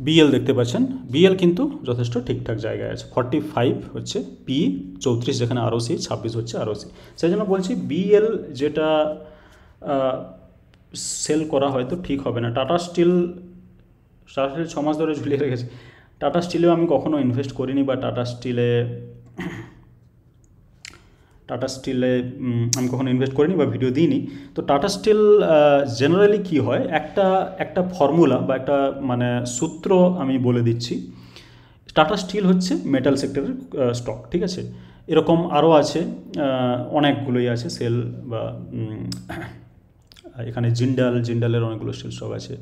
বিএল দেখতে পাচ্ছেন, বিএল কিন্তু যথেষ্ট ঠিকঠাক জায়গায় আছে। 45 হচ্ছে পি, 34 যেখানে আরওসি, 26 হচ্ছে আরওসি। সেই জন্য বলছি বিএল যেটা সেল করা হয়তো ঠিক হবে না। টাটা স্টিল 6 মাস ধরে ঝুলিয়ে রেখেছে। টাটা স্টিলেও আমি কখনো ইনভেস্ট করিনি, বা টাটা স্টিলে আমি কখনো ইনভেস্ট করিনি বা ভিডিও দিইনি। তো টাটা স্টিল জেনারেলি কী হয়, একটা ফর্মুলা বা একটা মানে সূত্র আমি বলে দিচ্ছি। টাটা স্টিল হচ্ছে মেটাল সেক্টরের স্টক, ঠিক আছে। এরকম আরও আছে, অনেকগুলোই আছে সেল, বা এখানে জিন্ডালের অনেকগুলো স্টিল স্টক আছে।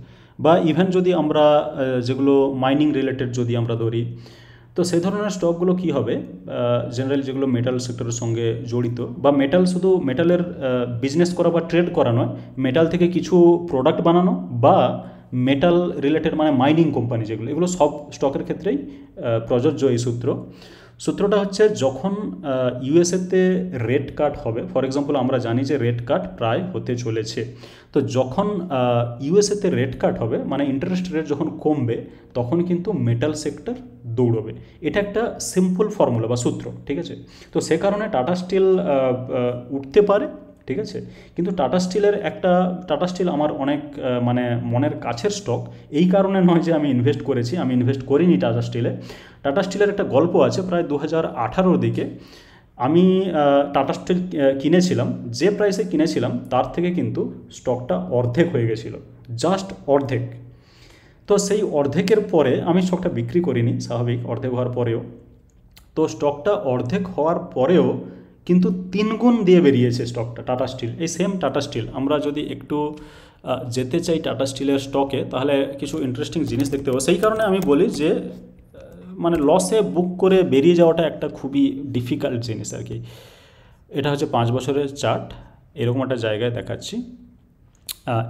বা ইভেন যদি আমরা যেগুলো মাইনিং রিলেটেড যদি আমরা ধরি, তো সেই ধরনের স্টকগুলো কী হবে, জেনারেলি যেগুলো মেটাল সেক্টরের সঙ্গে জড়িত, বা শুধু মেটালের বিজনেস করা বা ট্রেড করা নয়, মেটাল থেকে কিছু প্রোডাক্ট বানানো বা মেটাল রিলেটেড মানে মাইনিং কোম্পানি যেগুলো, এগুলো সব স্টকের ক্ষেত্রেই প্রযোজ্য এই সূত্রটা হচ্ছে যখন ইউএসএতে রেট কাট হবে, ফর এক্সাম্পল আমরা জানি যে রেট কাট প্রায় হতে চলেছে। তো যখন ইউএসএতে রেট কাট হবে মানে ইন্টারেস্ট রেট যখন কমবে, তখন কিন্তু মেটাল সেক্টর দৌড়বে। এটা একটা সিম্পল ফর্মুলা বা সূত্র, ঠিক আছে। তো সে কারণে টাটা স্টিল উঠতে পারে, ঠিক আছে। কিন্তু টাটা স্টিল আমার অনেক মানে মনের কাছের স্টক। এই কারণে নয় যে আমি ইনভেস্ট করেছি, আমি ইনভেস্ট করিনি টাটা স্টিলের একটা গল্প আছে। প্রায় 2018 দিকে আমি টাটা স্টিল কিনেছিলাম, যে প্রাইসে কিনেছিলাম তার থেকে কিন্তু স্টকটা অর্ধেক হয়ে গেছিলো, জাস্ট অর্ধেক। তো সেই অর্ধেকের পরে আমি স্টকটা বিক্রি করিনি, স্বাভাবিক, অর্ধেক হওয়ার পরেও। তো স্টকটা অর্ধেক হওয়ার পরেও কিন্তু 3 গুণ দিয়ে বেরিয়েছে স্টকটা, টাটা স্টিল। এই সেম টাটা স্টিল, আমরা যদি একটু যেতে চাই টাটা স্টিলের স্টকে, তাহলে কিছু ইন্টারেস্টিং জিনিস দেখতে পাবো। সেই কারণে আমি বলি যে মানে লসে বুক করে বেরিয়ে যাওয়াটা একটা খুবই ডিফিকাল্ট জিনিস আর কি। এটা হচ্ছে 5 বছরের চার্ট, এরকম একটা জায়গায় দেখাচ্ছি।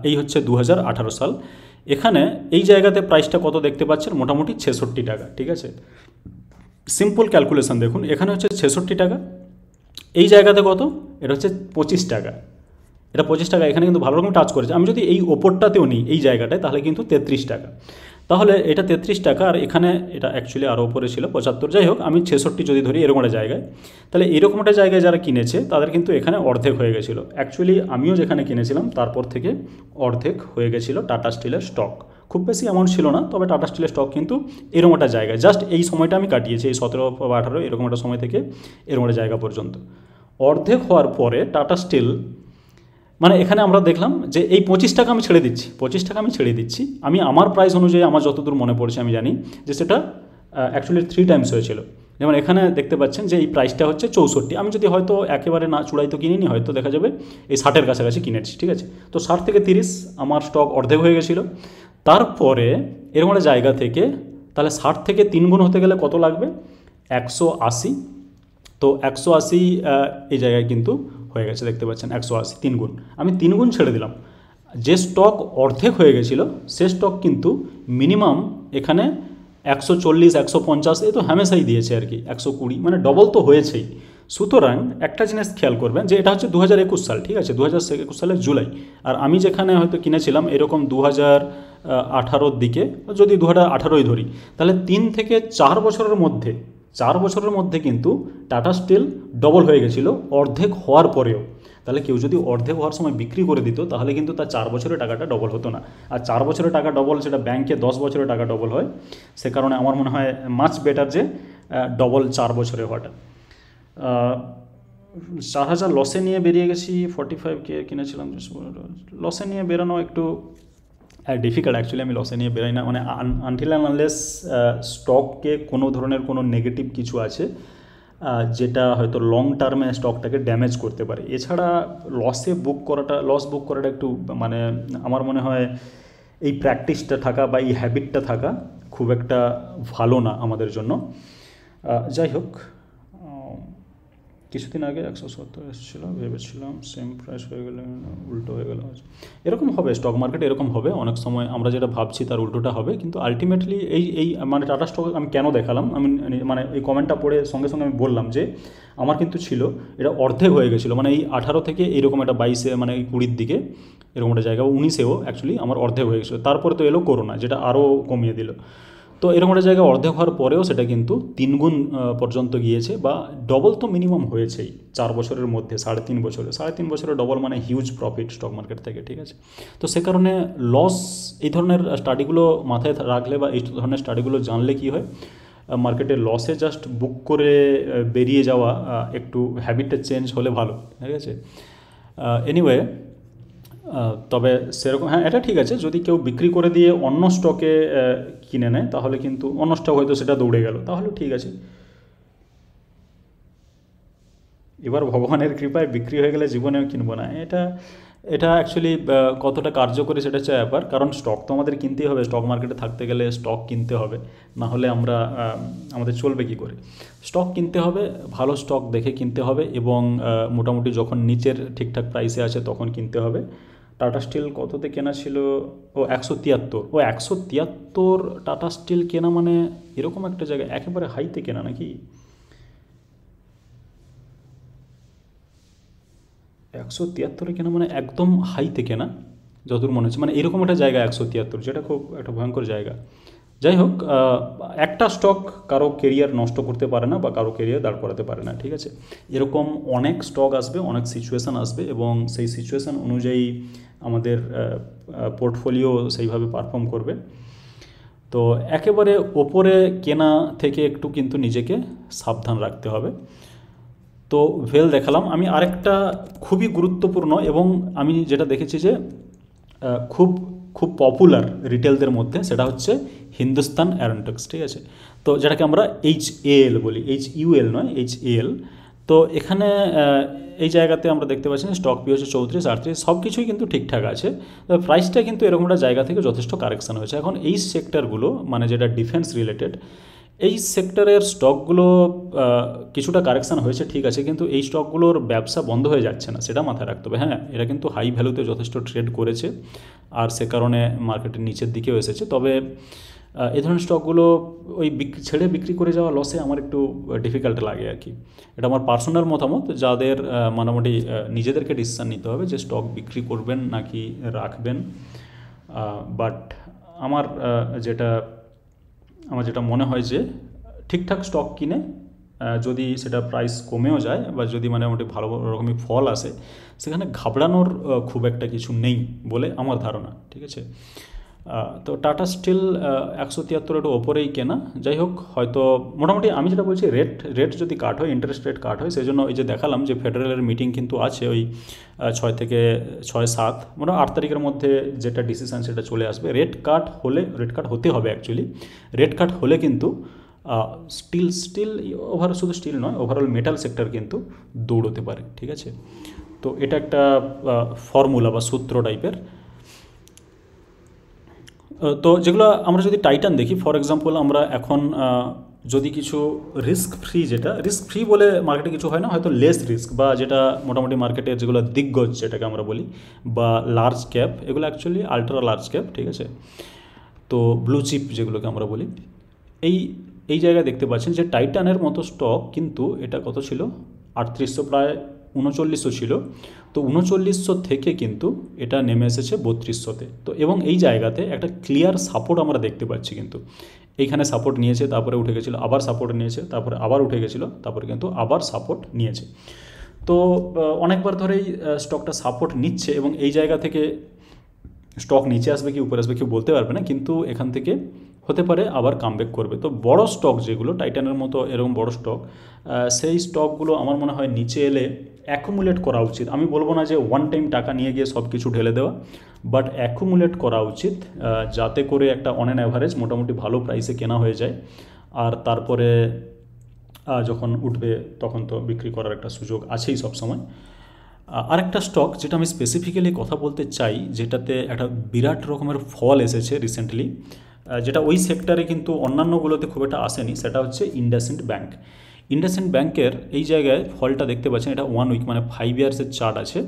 এই হচ্ছে 2018 সাল। এখানে এই জায়গাতে প্রাইসটা কত দেখতে পাচ্ছেন, মোটামুটি 66 টাকা, ঠিক আছে। সিম্পল ক্যালকুলেশন দেখুন, এখানে হচ্ছে 66 টাকা, এই জায়গাতে কত, এটা হচ্ছে 25 টাকা, এটা 25 টাকা, এখানে কিন্তু ভালো রকম টাচ করেছে। আমি যদি এই ওপরটাতেও নিই এই জায়গাটায়, তাহলে কিন্তু 33 টাকা। তাহলে এটা 33 টাকা, আর এখানে এটা অ্যাকচুয়ালি আরও ওপরে ছিল 75, যাই হোক আমি 66 যদি ধরি এরকম একটা জায়গায়, তাহলে এরকম একটা জায়গায় যারা কিনেছে তাদের কিন্তু এখানে অর্ধেক হয়ে গেছিলো। অ্যাকচুয়ালি আমিও যেখানে কিনেছিলাম তারপর থেকে অর্ধেক হয়ে গেছিলো টাটা স্টিলের স্টক। খুব বেশি অ্যামাউন্ট ছিল না, তবে টাটা স্টিলের স্টক কিন্তু এরকম একটা জায়গায়, জাস্ট এই সময়টা আমি কাটিয়েছি, এই 17 বা 18 এরকম একটা সময় থেকে এরকম একটা জায়গা পর্যন্ত। অর্ধেক হওয়ার পরে টাটা স্টিল মানে এখানে আমরা দেখলাম যে এই 25 টাকা আমি ছেড়ে দিচ্ছি, আমি আমার প্রাইস অনুযায়ী আমার যতদূর মনে পড়ছে আমি জানি যে সেটা অ্যাকচুয়ালি 3 টাইমস হয়েছিল। যেমন এখানে দেখতে পাচ্ছেন যে এই প্রাইসটা হচ্ছে 64। আমি যদি হয়তো একেবারে না চূড়াইতে কিনিনি, হয়তো দেখা যাবে এই 60-এর কাছাকাছি কিনেছি, ঠিক আছে। তো 60 থেকে 30 আমার স্টক অর্ধেক হয়ে গেছিলো। তারপরে এরকম একটা জায়গা থেকে তাহলে 60 থেকে 3 গুণ হতে গেলে কত লাগবে? 180। তো 180 এই জায়গায় কিন্তু হয়ে গেছে, দেখতে পাচ্ছেন 180 3 গুণ। আমি 3 গুণ ছেড়ে দিলাম। যে স্টক অর্ধেক হয়ে গেছিলো সে স্টক কিন্তু মিনিমাম এখানে 140 150 এই তো হামেশাই দিয়েছে আর কি, 120, মানে ডবল তো হয়েছেই। সুতরাং একটা জিনিস খেয়াল করবেন যে এটা হচ্ছে 2021 সাল, ঠিক আছে, 2021 সালের জুলাই। আর আমি যেখানে হয়তো কিনেছিলাম এরকম 2018-র দিকে, যদি 2018ই ধরি, তাহলে 3 থেকে 4 বছরের মধ্যে 4 বছরের মধ্যে কিন্তু টাটা স্টিল ডবল হয়ে গেছিলো অর্ধেক হওয়ার পরেও। তাহলে কেউ যদি অর্ধেক হওয়ার সময় বিক্রি করে দিত তাহলে কিন্তু তার 4 বছরের টাকাটা ডবল হতো না। আর 4 বছরের টাকা ডবল, সেটা ব্যাংকে 10 বছরের টাকা ডবল হয়। সে কারণে আমার মনে হয় মাচ বেটার যে ডবল 4 বছরে হওয়াটা। 4000 লসে নিয়ে বেরিয়ে গেছি, 45K কিনেছিলাম। লসে নিয়ে বেরোনো একটু ডিফিকাল্ট অ্যাকচুয়ালি। আমি লসে নিয়ে বেরোই না, মানে আনটিল অ্যান্ড আনলেস স্টককে কোনো ধরনের কোনো নেগেটিভ কিছু আছে যেটা হয়তো লং টার্মে স্টকটাকে ড্যামেজ করতে পারে। এছাড়া লস বুক করাটা একটু, মানে আমার মনে হয় এই প্র্যাকটিসটা থাকা বা এই হ্যাবিটটা থাকা খুব একটা ভালো না আমাদের জন্য। যাই হোক, কিছুদিন আগে 170 এসেছিলো, ভেবেছিলাম সেম প্রাইস হয়ে গেলে উল্টো হয়ে গেল। এরকম হবে স্টক মার্কেট, এরকম হবে অনেক সময়। আমরা যেটা ভাবছি তার উল্টোটা হবে, কিন্তু আলটিমেটলি এই মানে টাটা স্টক আমি কেন দেখালাম, আমি মানে এই কমেন্টটা পড়ে সঙ্গে সঙ্গে আমি বললাম যে আমার কিন্তু ছিল এটা অর্ধেক হয়ে গেছিলো, মানে এই 18 থেকে এইরকম একটা 22-এ, মানে এই 20-র দিকে এরকম একটা জায়গা, 19-এও অ্যাকচুয়ালি আমার অর্ধেক হয়ে গেছিলো। তারপরে তো এলো করোনা, যেটা আরও কমিয়ে দিল। তো এরকম একটা জায়গায় অর্ধেক হওয়ার পরেও সেটা কিন্তু 3 গুণ পর্যন্ত গিয়েছে, বা ডবল তো মিনিমাম হয়েছেই 4 বছরের মধ্যে, 3.5 বছরে। 3.5 বছরের ডবল মানে হিউজ প্রফিট স্টক মার্কেট থেকে, ঠিক আছে। তো সে কারণে লস, এই ধরনের স্টাডিগুলো মাথায় রাখলে বা এই ধরনের স্টাডিগুলো জানলে কি হয়, মার্কেটে লসে জাস্ট বুক করে বেরিয়ে যাওয়া একটু হ্যাবিটটা চেঞ্জ হলে ভালো, ঠিক আছে। এনিওয়ে, তবে সেরকম, হ্যাঁ এটা ঠিক আছে, যদি কেউ বিক্রি করে দিয়ে অন্য স্টকে কিনে নেয় তাহলে কিন্তু অন্য স্টক হয়তো সেটা দৌড়ে গেল, তাহলে ঠিক আছে। এবার ভগবানের কৃপায় বিক্রি হয়ে গেলে জীবনেও কিনবো না, এটা অ্যাকচুয়ালি কতটা কার্যকরী সেটা হচ্ছে ব্যাপার। কারণ স্টক তো আমাদের কিনতেই হবে, স্টক মার্কেটে থাকতে গেলে স্টক কিনতে হবে, না হলে আমাদের চলবে কি করে। স্টক কিনতে হবে, ভালো স্টক দেখে কিনতে হবে, এবং মোটামুটি যখন নিচের ঠিকঠাক প্রাইসে আছে তখন কিনতে হবে। টাটা স্টিল কততে কেনা ছিল? 173। 173 টাটা স্টিল কেনা মানে এরকম একটা জায়গায় একেবারে হাইতে কেনা নাকি? 173-এ কেনা মানে একদম হাইতে কেনা যতদূর মনে হচ্ছে, মানে এরকম একটা জায়গা 173, যেটা খুব একটা ভয়ঙ্কর জায়গা। যাই হোক, একটা স্টক কারো কেরিয়ার নষ্ট করতে পারে না বা কারো কেরিয়ার দাঁড় করাতে পারে না, ঠিক আছে। এরকম অনেক স্টক আসবে, অনেক সিচুয়েশান আসবে, এবং সেই সিচুয়েশান অনুযায়ী আমাদের পোর্টফোলিও সেইভাবে পারফর্ম করবে। তো একেবারে ওপরে কেনা থেকে একটু কিন্তু নিজেকে সাবধান রাখতে হবে। তো ভেল দেখালাম। আমি আরেকটা খুবই গুরুত্বপূর্ণ, এবং আমি যেটা দেখেছি যে খুব খুব পপুলার রিটেলদের মধ্যে, সেটা হচ্ছে হিন্দুস্তান অ্যারোনটিক্স, ঠিক আছে। তো যেটাকে আমরা HAL বলি, HUL নয়, HAL। তো এখানে এই জায়গাতে আমরা দেখতে পাচ্ছি স্টক পি হচ্ছে 34 38, সব কিছুই কিন্তু ঠিকঠাক আছে। তবে প্রাইসটা কিন্তু এরকম একটা জায়গা থেকে যথেষ্ট কারেকশান হয়েছে। এখন এই সেক্টরগুলো, মানে যেটা ডিফেন্স রিলেটেড, এই সেক্টরের স্টকগুলো কিছুটা কারেকশান হয়েছে, ঠিক আছে, কিন্তু এই স্টকগুলোর ব্যবসা বন্ধ হয়ে যাচ্ছে না, সেটা মাথায় রাখতে হবে। হ্যাঁ, এরা কিন্তু হাই ভ্যালুতে যথেষ্ট ট্রেড করেছে, আর সে কারণে মার্কেটের নিচের দিকেও এসেছে। তবে এই ধরনের স্টকগুলো ওই ছেড়ে বিক্রি করে যাওয়া লসে আমার একটু ডিফিকাল্ট লাগে আর কি। এটা আমার পার্সোনাল মতামত, যাদের মোটামুটি নিজেদেরকে ডিসিশান নিতে হবে যে স্টক বিক্রি করবেন নাকি রাখবেন। বাট আমার যেটা মনে হয় যে ঠিকঠাক স্টক কিনে যদি সেটা প্রাইস কমেও যায় বা যদি মোটামুটি ভালো রকমই ফল আসে, সেখানে ঘাবড়ানোর খুব একটা কিছু নেই বলে আমার ধারণা, ঠিক আছে। তো টাটা স্টিল 173 ওপরেই কেনা। যাই হোক, হয়তো মোটামুটি আমি যেটা বলছি, রেট যদি কাট হয়, ইন্টারেস্ট রেট কাট হয়, সেই জন্য ওই যে দেখালাম যে ফেডারেলের মিটিং কিন্তু আছে ওই 6 থেকে 6-7, মোটামুটি 8 তারিখের মধ্যে যেটা ডিসিশান সেটা চলে আসবে। রেট কাট হতে হবে অ্যাকচুয়ালি। রেট কাট হলে কিন্তু স্টিল শুধু স্টিল নয়, ওভারঅল মেটাল সেক্টর কিন্তু দৌড়তে পারে, ঠিক আছে। তো এটা একটা ফর্মুলা বা সূত্র টাইপের। তো যেগুলো আমরা যদি টাইটান দেখি, ফর এক্সাম্পল আমরা এখন যদি কিছু রিস্ক ফ্রি বলে মার্কেটে কিছু হয় না, হয়তো লেস রিস্ক বা যেটা মোটামুটি মার্কেটের যেগুলো দিগ্গজ যেটাকে আমরা বলি, বা লার্জ ক্যাপ, এগুলো অ্যাকচুয়ালি আলট্রা লার্জ ক্যাপ, ঠিক আছে। তো ব্লু চিপ যেগুলোকে আমরা বলি, এই এই জায়গায় দেখতে পাচ্ছেন যে টাইটানের মতো স্টক কিন্তু এটা কত ছিল, 3800, প্রায় 3900 ছিল। তো 3900 থেকে কিন্তু এটা নেমে এসেছে 3200-তে। তো এবং এই জায়গাতে একটা ক্লিয়ার সাপোর্ট আমরা দেখতে পাচ্ছি, কিন্তু এইখানে সাপোর্ট নিয়েছে, তারপরে উঠে গেছিলো, আবার সাপোর্ট নিয়েছে, তারপরে আবার উঠে গেছিলো, তারপরে কিন্তু আবার সাপোর্ট নিয়েছে। তো অনেকবার ধরেই স্টকটা সাপোর্ট নিচ্ছে এবং এই জায়গা থেকে স্টক নিচে আসবে কি উপরে আসবে কেউ বলতে পারবে না, কিন্তু এখান থেকে হতে পারে আবার কামব্যাক করবে। তো বড় স্টক যেগুলো টাইটানের মতো এরকম বড় স্টক, সেই স্টকগুলো আমার মনে হয় নিচে এলে অ্যাকুমুলেট করা উচিত। আমি বলবো না যে ওয়ান টাইম টাকা নিয়ে গিয়ে সব কিছু ঢেলে দেওয়া, বাট অ্যাকুমুলেট করা উচিত, যাতে করে একটা অন অ্যান অ্যাভারেজ মোটামুটি ভালো প্রাইসে কেনা হয়ে যায়। আর তারপরে যখন উঠবে তখন তো বিক্রি করার একটা সুযোগ আছেই সবসময়। আরেকটা স্টক যেটা আমি স্পেসিফিক্যালি কথা বলতে চাই, যেটাতে একটা বিরাট রকমের ফল এসেছে রিসেন্টলি, যেটা ওই সেক্টরে কিন্তু অন্যান্যগুলোতে খুব একটা আসেনি, সেটা হচ্ছে ইন্ডাসইন্ড ব্যাঙ্ক। ইন্ডাসইন্ড ব্যাঙ্কের এই জায়গায় ফলটা দেখতে পাচ্ছেন, এটা 1 উইক মানে 5 ইয়ার্সের চার্ট আছে।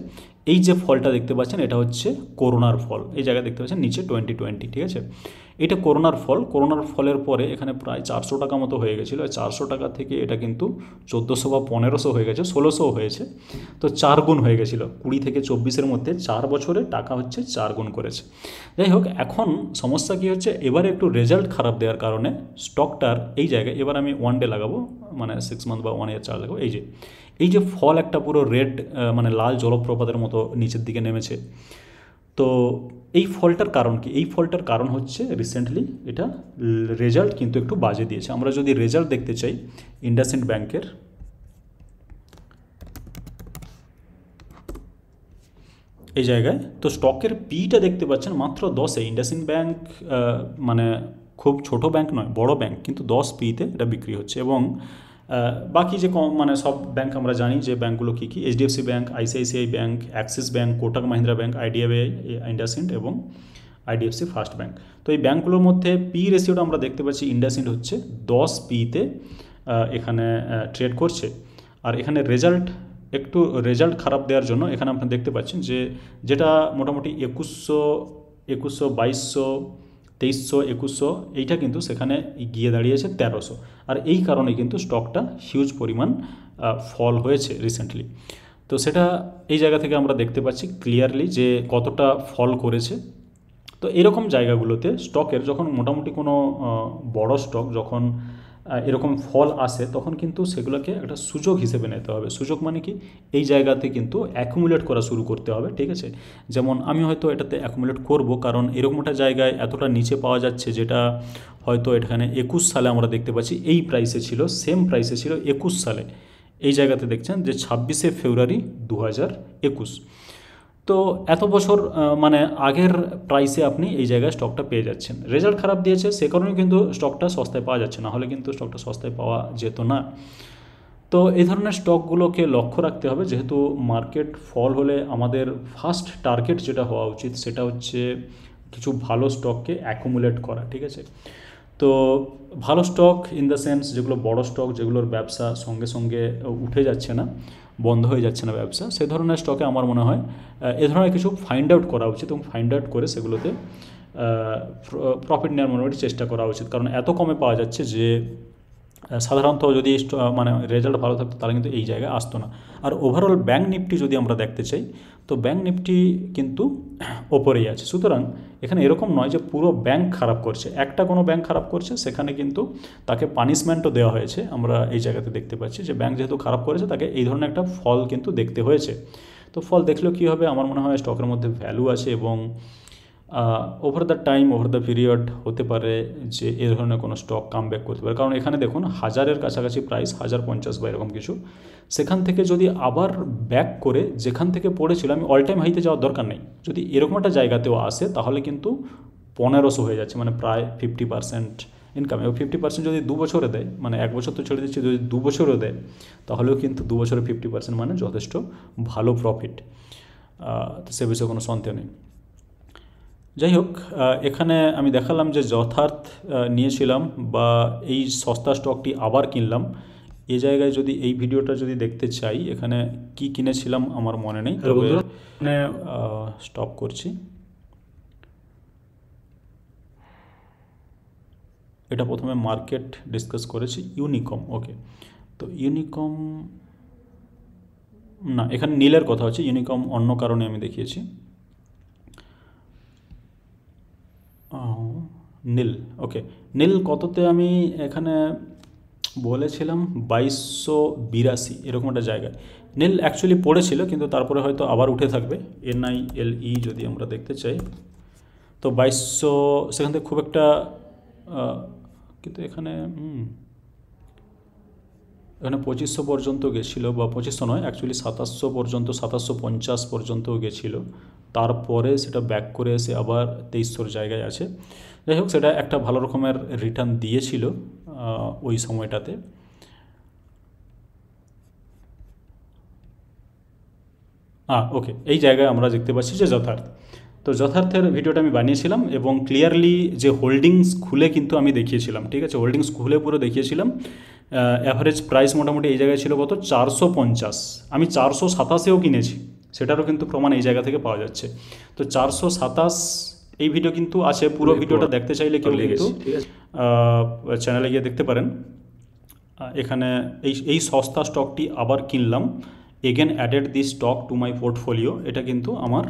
এই যে ফলটা দেখতে পাচ্ছেন এটা হচ্ছে করোনার ফল, এই জায়গায় দেখতে পাচ্ছেন নিচে 2020, ঠিক আছে। এটা করোনার ফলের পরে এখানে প্রায় 400 টাকা মতো হয়ে গেছিলো। 400 টাকা থেকে এটা কিন্তু 1400 বা 1500 হয়ে গেছে, 1600 হয়েছে। তো 4 গুণ হয়ে গেছিলো 20 থেকে 24-এর মধ্যে, 4 বছরে টাকা হচ্ছে 4 গুণ করেছে। যাই হোক, এখন সমস্যা কী হচ্ছে, এবারে একটু রেজাল্ট খারাপ দেওয়ার কারণে স্টকটার এই জায়গায়, এবার আমি 1 ডে লাগাবো, মানে 6 মান্থ বা 1 ইয়ার চার্জ লাগাবো। এই যে ফল একটা পুরো রেড মানে লাল জলপ্রপাতের মতো নিচের দিকে নেমেছে। তো এই ফলটার কারণ কি? এই ফলটার কারণ হচ্ছে রিসেন্টলি এটা রেজাল্ট কিন্তু একটু বাজে দিয়েছে। আমরা যদি রেজাল্ট দেখতে চাই ইন্ডাসইন্ড ব্যাঙ্কের, এই জায়গায় তো স্টকের পিটা দেখতে পাচ্ছেন মাত্র 10-এ। ইন্ডাসইন্ড ব্যাঙ্ক মানে খুব ছোট ব্যাঙ্ক নয়, বড় ব্যাঙ্ক, কিন্তু 10 পিতে এটা বিক্রি হচ্ছে। এবং বাকি যে মানে সব ব্যাঙ্ক আমরা জানি যে ব্যাঙ্কগুলো কী কী, HDFC bank, ICICI bank, Axis bank, Kotak Mahindra bank, IDBI, IndusInd এবং আইডিএফসি ফার্স্ট ব্যাঙ্ক। তো এই ব্যাঙ্কগুলোর মধ্যে পি রেশিওটা আমরা দেখতে পাচ্ছি ইন্ডাসইন্ড হচ্ছে 10 পিতে এখানে ট্রেড করছে। আর এখানে রেজাল্ট খারাপ দেওয়ার জন্য এখানে আপনি দেখতে পাচ্ছেন যে যেটা মোটামুটি 2100, 2200, 2300, 2100, এইটা কিন্তু সেখানে গিয়ে দাঁড়িয়েছে 1300। আর এই কারণে কিন্তু স্টকটা হিউজ পরিমাণ ফল হয়েছে রিসেন্টলি। তো সেটা এই জায়গা থেকে আমরা দেখতে পাচ্ছি ক্লিয়ারলি যে কতটা ফল করেছে। তো এরকম জায়গাগুলোতে স্টকের যখন মোটামুটি কোনো বড় স্টক যখন এরকম ফল আসে, তখন কিন্তু সেগুলোকে একটা সুযোগ হিসেবে নিতে হবে। সুযোগ মানে কি, এই জায়গাতে কিন্তু অ্যাকুমুলেট করা শুরু করতে হবে, ঠিক আছে। যেমন আমি হয়তো এটাতে অ্যাকুমুলেট করব, কারণ এরকম একটা জায়গায় এতটা নিচে পাওয়া যাচ্ছে, যেটা হয়তো এখানে 21 সালে আমরা দেখতে পাচ্ছি এই প্রাইসে ছিল, সেম প্রাইসে ছিল 21 সালে। এই জায়গাতে দেখছেন যে 26শে ফেব্রুয়ারি 2021। তো এত বছর মানে আগের প্রাইসে আপনি এই জায়গায় স্টকটা পেয়ে যাচ্ছেন। রেজাল্ট খারাপ দিয়েছে, সে কারণে কিন্তু স্টকটা সস্তায় পাওয়া যাচ্ছে না, হলে কিন্তু স্টকটা সস্তায় পাওয়া যেত না। তো এই ধরনের স্টকগুলোকে লক্ষ্য রাখতে হবে, যেহেতু মার্কেট ফল হলে আমাদের ফার্স্ট টার্গেট যেটা হওয়া উচিত সেটা হচ্ছে কিছু ভালো স্টককে অ্যাকুমুলেট করা, ঠিক আছে। তো ভালো স্টক ইন দ্য সেন্স যেগুলো বড় স্টক, যেগুলোর ব্যবসা সঙ্গে সঙ্গে উঠে যাচ্ছে না, বন্ধ হয়ে যাচ্ছে না ব্যবসা, সে ধরনের স্টকে আমার মনে হয় এ ধরনের কিছু ফাইন্ড আউট করা উচিত এবং ফাইন্ড আউট করে সেগুলোতে প্রফিট নেওয়ার মোটামুটি চেষ্টা করা উচিত। কারণ এত কমে পাওয়া যাচ্ছে যে সাধারণত যদি মানে রেজাল্ট ভালো থাকতো তাহলে কিন্তু এই জায়গায় আসতো না। আর ওভারঅল ব্যাঙ্ক নিফটি যদি আমরা দেখতে চাই, তো ব্যাঙ্ক নিফটি কিন্তু ওপরেই আছে। সুতরাং এখানে এরকম নয় যে পুরো ব্যাঙ্ক খারাপ করছে, একটা কোনো ব্যাঙ্ক খারাপ করছে সেখানে কিন্তু তাকে পানিশমেন্টও দেওয়া হয়েছে। আমরা এই জায়গাতে দেখতে পাচ্ছি যে ব্যাঙ্ক যেহেতু খারাপ করেছে তাকে এই ধরনের একটা ফল কিন্তু দেখতে হয়েছে। তো ফল দেখলেও কী হবে, আমার মনে হয় স্টকের মধ্যে ভ্যালু আছে এবং ওভার দ্য পিরিয়ড হতে পারে যে এ ধরনের কোনো স্টক কামব্যাক করতে পারে। কারণ এখানে দেখুন 1000-এর কাছাকাছি প্রাইস, 1050 বা এরকম কিছু, সেখান থেকে যদি আবার ব্যাক করে যেখান থেকে পড়েছিল, আমি অল টাইম হাইতে যাওয়ার দরকার নেই, যদি এরকম একটা জায়গাতেও আসে তাহলে কিন্তু 1500 হয়ে যাচ্ছে, মানে প্রায় 50% ইনকাম, এবং 50% যদি 2 বছরে দেয়, মানে 1 বছর তো ছেড়ে দিচ্ছি, যদি 2 বছরও দেয় তাহলেও কিন্তু 2 বছরে 50% মানে যথেষ্ট ভালো প্রফিট, তো সে বিষয়ে কোনো সন্দেহ নেই। যাই হোক, এখানে আমি দেখালাম যে যথার্থ নিয়েছিলাম বা এই সস্তা স্টকটি আবার কিনলাম। এই জায়গায় যদি এই ভিডিওটা যদি দেখতে চাই, এখানে কি কিনেছিলাম আমার মনে নেই, হ্যালো তবে বন্ধুরা, স্টপ করছি। এটা প্রথমে মার্কেট ডিসকাস করেছি, ইউনিকম, ওকে। তো ইউনিকম না, এখানে নীলের কথা হচ্ছে, ইউনিকম অন্য কারণে আমি দেখিয়েছি। নীল, ওকে। নীল কততে আমি এখানে বলেছিলাম 2282 এরকম একটা জায়গায় নীল অ্যাকচুয়ালি পড়েছিল, কিন্তু তারপরে হয়তো আবার উঠে থাকবে। NILE যদি আমরা দেখতে চাই, তো 2200 সেখান থেকে খুব একটা, কিন্তু এখানে এখানে 2500 পর্যন্ত গেছিলো, বা 2500 নয় অ্যাকচুয়ালি 2700 পর্যন্ত, 2750 পর্যন্ত গেছিলো। তারপরে সেটা ব্যাক করে এসে আবার 2300 জায়গায় আছে। যাই হোক, সেটা একটা ভালো রকমের রিটার্ন দিয়েছিল ওই সময়টাতে। ওকে, এই জায়গায় আমরা দেখতে পাচ্ছি যে যথার্থ। তো যথার্থের ভিডিওটা আমি বানিয়েছিলাম এবং ক্লিয়ারলি যে হোল্ডিংস খুলে কিন্তু আমি দেখিয়েছিলাম, ঠিক আছে, হোল্ডিংস খুলে পুরো দেখিয়েছিলাম। অ্যাভারেজ প্রাইস মোটামুটি এই জায়গায় ছিল কত, 450। আমি 427-এও কিনেছি, সেটারও কিন্তু প্রমাণ এই জায়গা থেকে পাওয়া যাচ্ছে। তো 427 এই ভিডিও কিন্তু আছে, পুরো ভিডিওটা দেখতে চাইলে কেউ কিন্তু চ্যানেলে গিয়ে দেখতে পারেন। এখানে এই সস্তা স্টকটি আবার কিনলাম, again added this stock to my portfolio, এটা কিন্তু আমার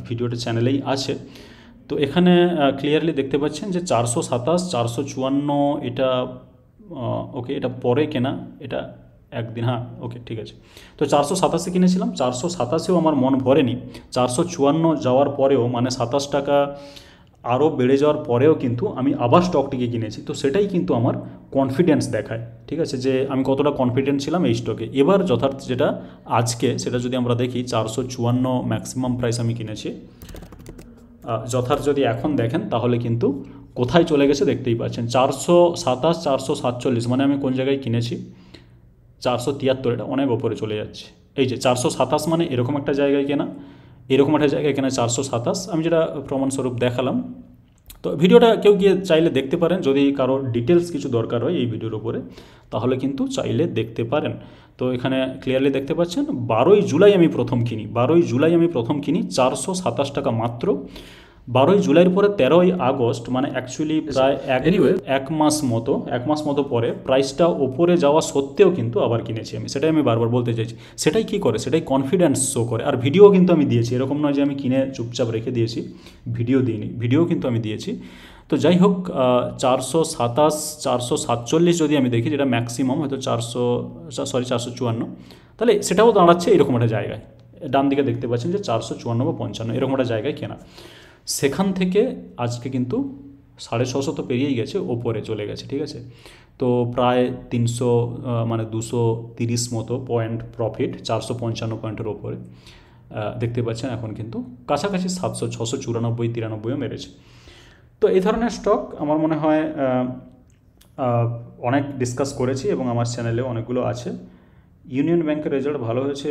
ভিডিওটা চ্যানেলেই আছে। তো এখানে ক্লিয়ারলি দেখতে পাচ্ছেন যে 427, 454, এটা ওকে, এটা পরে কেনা, এটা একদিন, ওকে ঠিক আছে। তো 487 কিনেছিলাম, 487-এও আমার মন ভরেনি। 454 যাওয়ার পরেও, মানে 27 টাকা আরও বেড়ে যাওয়ার পরেও কিন্তু আমি আবার স্টকটিকে কিনেছি। তো সেটাই কিন্তু আমার কনফিডেন্স দেখায়, ঠিক আছে, যে আমি কতটা কনফিডেন্ট ছিলাম এই স্টকে। এবার যথার্থ যেটা আজকে, সেটা যদি আমরা দেখি, 454 ম্যাক্সিমাম প্রাইস আমি কিনেছি। যথার্থ যদি এখন দেখেন তাহলে কিন্তু কোথায় চলে গেছে দেখতেই পাচ্ছেন, 427, 447, মানে আমি কোন জায়গায় কিনেছি, 473, এটা অনেক ওপরে চলে যাচ্ছে। এই যে 427 মানে এরকম একটা জায়গায় কেনা, এরকম একটা জায়গায় কেনা 427, আমি যেটা প্রমাণস্বরূপ দেখালাম। তো ভিডিওটা কেউ গিয়ে চাইলে দেখতে পারেন, যদি কারো ডিটেলস কিছু দরকার হয় এই ভিডিওর উপরে, তাহলে কিন্তু চাইলে দেখতে পারেন। তো এখানে ক্লিয়ারলি দেখতে পাচ্ছেন 12ই জুলাই আমি প্রথম কিনি, 12ই জুলাই আমি প্রথম কিনি 427 টাকা মাত্র। 12ই জুলাইয়ের পরে 13ই আগস্ট, মানে অ্যাকচুয়ালি প্রায় এক মাস মতো পরে প্রাইসটা ওপরে যাওয়া সত্ত্বেও কিন্তু আবার কিনেছি আমি। সেটাই আমি বারবার বলতে চাইছি, সেটাই কী করে, সেটাই কনফিডেন্স শো করে। আর ভিডিও কিন্তু আমি দিয়েছি, এরকম নয় যে আমি কিনে চুপচাপ রেখে দিয়েছি, ভিডিও দিইনি, ভিডিও কিন্তু আমি দিয়েছি। তো যাই হোক, 427, 447 যদি আমি দেখি, যেটা ম্যাক্সিমাম, হয়তো 454, তাহলে সেটাও দাঁড়াচ্ছে এরকম একটা জায়গায়। ডান দিকে দেখতে পাচ্ছেন যে 454 বা 55 এরকম একটা জায়গায় কেনা। সেখান থেকে আজকে কিন্তু 650 তো পেরিয়েই গেছে, ওপরে চলে গেছে, ঠিক আছে। তো প্রায় 300, মানে 230 মতো পয়েন্ট প্রফিট, 455 পয়েন্টের ওপরে দেখতে পাচ্ছেন। এখন কিন্তু কাছাকাছি 700, 694, 93ও মেরেছে। তো এই ধরনের স্টক আমার মনে হয় অনেক ডিসকাস করেছি এবং আমার চ্যানেলে অনেকগুলো আছে। ইউনিয়ন ব্যাংকের রেজাল্ট ভালো হয়েছে,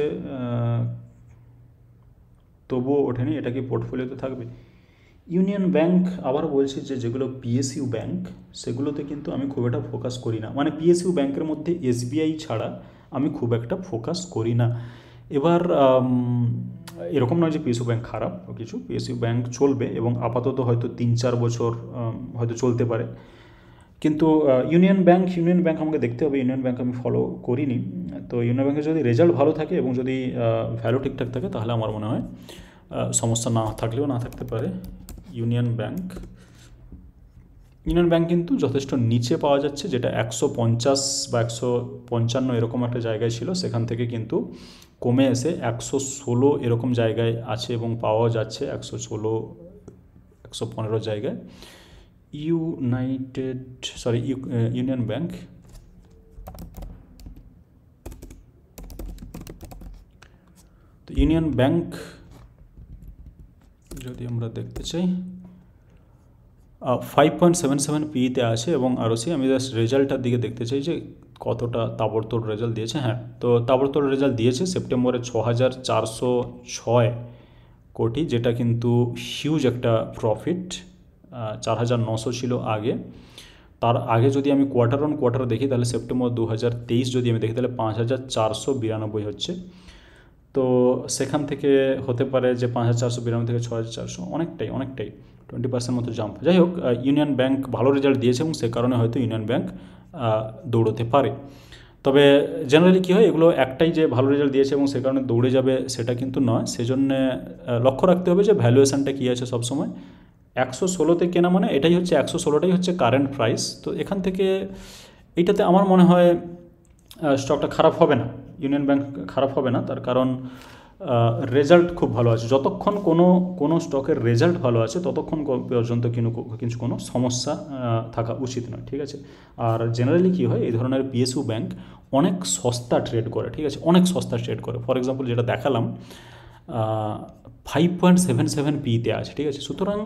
তবুও ওঠেনি, এটা কি পোর্টফোলিওতে থাকবে? ইউনিয়ন ব্যাংক, আবার বলছি যে যেগুলো PSU ব্যাংক, সেগুলোতে কিন্তু আমি খুব একটা ফোকাস করি না। মানে PSU ব্যাংকের মধ্যে SBI ছাড়া আমি খুব একটা ফোকাস করি না। এবার এরকম নয় যে PSU ব্যাংক খারাপ কিছু, PSU ব্যাংক চলবে এবং আপাতত হয়তো 3-4 বছর হয়তো চলতে পারে। কিন্তু ইউনিয়ন ব্যাংক আমাকে দেখতে হবে। ইউনিয়ন ব্যাংক আমি ফলো করিনি। তো ইউনিয়ন ব্যাংকের যদি রেজাল্ট ভালো থাকে এবং যদি ভ্যালু ঠিকঠাক থাকে, তাহলে আমার মনে হয় সমস্যা না থাকলেও না থাকতে পারে। ইউনিয়ন ব্যাংক কিন্তু যথেষ্ট নিচে পাওয়া যাচ্ছে, যেটা 150 বা 155 এরকম একটা জায়গায় ছিল, সেখান থেকে কিন্তু কমে এসে 116 এরকম জায়গায় আছে এবং পাওয়া যাচ্ছে 116, 115 জায়গায়। ইউনিয়ন ব্যাংক, তো ইউনিয়ন ব্যাংক যদি আমরা দেখতে চাই, 5.77 পিতে আছে এবং আরওসি আমি জাস্ট রেজাল্টটার দিকে দেখতে চাই যে কতটা তাবড়তোড় রেজাল্ট দিয়েছে। হ্যাঁ, তো তাবড়তোড় রেজাল্ট দিয়েছে সেপ্টেম্বরে 6,406 কোটি, যেটা কিন্তু হিউজ একটা প্রফিট। 4,900 ছিল আগে। তার আগে যদি আমি কোয়ার্টার অন কোয়ার্টার দেখি তাহলে সেপ্টেম্বর 2023 যদি আমি দেখি তাহলে 5,492 হচ্ছে। তো সেখান থেকে হতে পারে যে 5,492 থেকে 6,400 অনেকটাই 20% মতো জাম্প। যাই হোক, ইউনিয়ন ব্যাংক ভালো রেজাল্ট দিয়েছে এবং সে কারণে হয়তো ইউনিয়ন ব্যাংক দৌড়তে পারে। তবে জেনারেলি কী হয়, এগুলো একটাই যে ভালো রেজাল্ট দিয়েছে এবং সে কারণে দৌড়ে যাবে সেটা কিন্তু নয়। সেজন্যে লক্ষ্য রাখতে হবে যে ভ্যালুয়েশানটা কী আছে সবসময়। 116তে কেনা মানে এটাই হচ্ছে 116টাই হচ্ছে কারেন্ট প্রাইস। তো এখান থেকে এইটাতে আমার মনে হয় স্টকটা খারাপ হবে না, ইউনিয়ন ব্যাংক খারাপ হবে না। তার কারণ রেজাল্ট খুব ভালো আছে। যতক্ষণ কোনো স্টকের রেজাল্ট ভালো আছে ততক্ষণ পর্যন্ত কিছু কোনো সমস্যা থাকা উচিত নয়, ঠিক আছে। আর জেনারেলি কী হয়, এই ধরনের পিএসইউ ব্যাংক অনেক সস্তা ট্রেড করে, ঠিক আছে, অনেক সস্তা ট্রেড করে। ফর এক্সাম্পল যেটা দেখালাম 5.77 পিতে আছে, ঠিক আছে। সুতরাং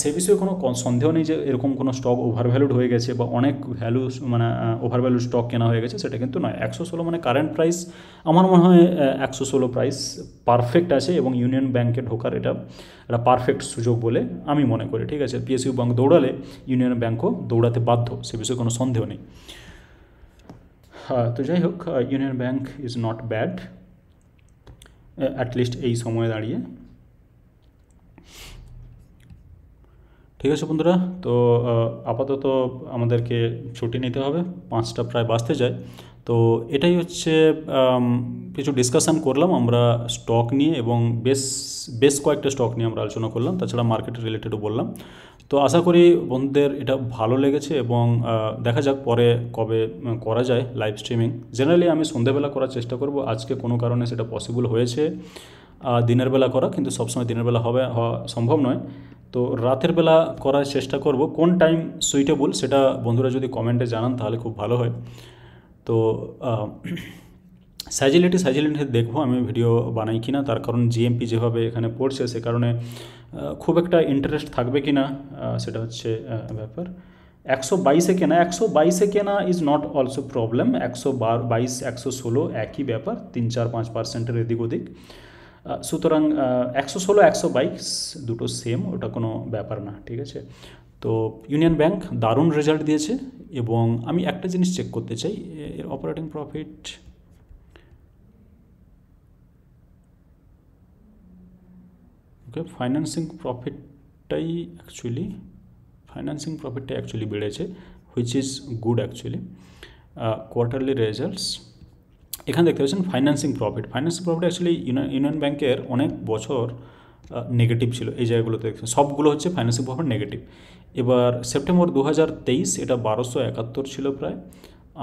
সে বিষয়ে কোনো সন্দেহ নেই যে এরকম কোনো স্টক ওভারভ্যালুড হয়ে গেছে বা অনেক ভ্যালু মানে ওভারভ্যালুড স্টক কেনা হয়ে গেছে, সেটা কিন্তু নয়। 116 মানে কারেন্ট প্রাইস, আমার মনে হয় 116 প্রাইস পারফেক্ট আছে এবং ইউনিয়ন ব্যাংকে ঢোকার এটা পারফেক্ট সুযোগ বলে আমি মনে করি, ঠিক আছে। পিএসইউ ব্যাংক দৌড়ালে ইউনিয়ন ব্যাংকও দৌড়াতে বাধ্য, সে বিষয়ে কোনো সন্দেহ নেই। হ্যাঁ, তো যাই হোক, union bank is not bad at least এই সময়ে দাঁড়িয়ে। ঠিক আছে বন্ধুরা, তো আপাতত আমাদেরকে ছুটি নিতে হবে, 5টা প্রায় বাজতে যায়। তো এটাই হচ্ছে কিছু ডিসকাশান করলাম আমরা স্টক নিয়ে এবং বেশ কয়েকটা স্টক নিয়ে আমরা আলোচনা করলাম, তাছাড়া মার্কেট রিলেটেডও বললাম। তো আশা করি বন্ধুদের এটা ভালো লেগেছে এবং দেখা যাক পরে কবে করা যায় লাইভ স্ট্রিমিং। জেনারেলি আমি সন্ধ্যেবেলা করার চেষ্টা করব, আজকে কোনো কারণে সেটা পসিবল হয়েছে দিনের বেলা করা, কিন্তু সবসময় দিনের বেলা হওয়া সম্ভব নয়। তো রাতের বেলা করার চেষ্টা করব। কোন টাইম সুইটেবল সেটা বন্ধুরা যদি কমেন্টে জানান তাহলে খুব ভালো হয়। তো স্যাজিলিটি দেখবো আমি ভিডিও বানাই কিনা, তার কারণ জিএমপি যেভাবে এখানে পড়ছে সে কারণে খুব একটা ইন্টারেস্ট থাকবে কিনা সেটা হচ্ছে ব্যাপার। 122-এ কেনা, 122-এ কেনা ইজ নট অলসো প্রবলেম। 122, 116 একই ব্যাপার, 3-4-5% এদিক ওদিক। সুতরাং 116, 122 দুটো সেম, ওটা কোনো ব্যাপার না, ঠিক আছে। তো ইউনিয়ন ব্যাংক দারুণ রেজাল্ট দিয়েছে এবং আমি একটা জিনিস চেক করতে চাই, এর অপারেটিং প্রফিট ওকে, ফাইন্যান্সিং প্রফিটটাই অ্যাকচুয়ালি বেড়েছে, which is good actually. Quarterly results এখানে দেখতে পাচ্ছেন ফাইন্যান্সিং প্রফিট অ্যাকচুয়ালি ইউনিয়ন ব্যাংকের অনেক বছর নেগেটিভ ছিল। এই জায়গাগুলোতে দেখছেন সবগুলো হচ্ছে ফাইন্যান্সিং প্রফিট নেগেটিভ। এবার সেপ্টেম্বর 2023 এটা 1271 ছিল প্রায়,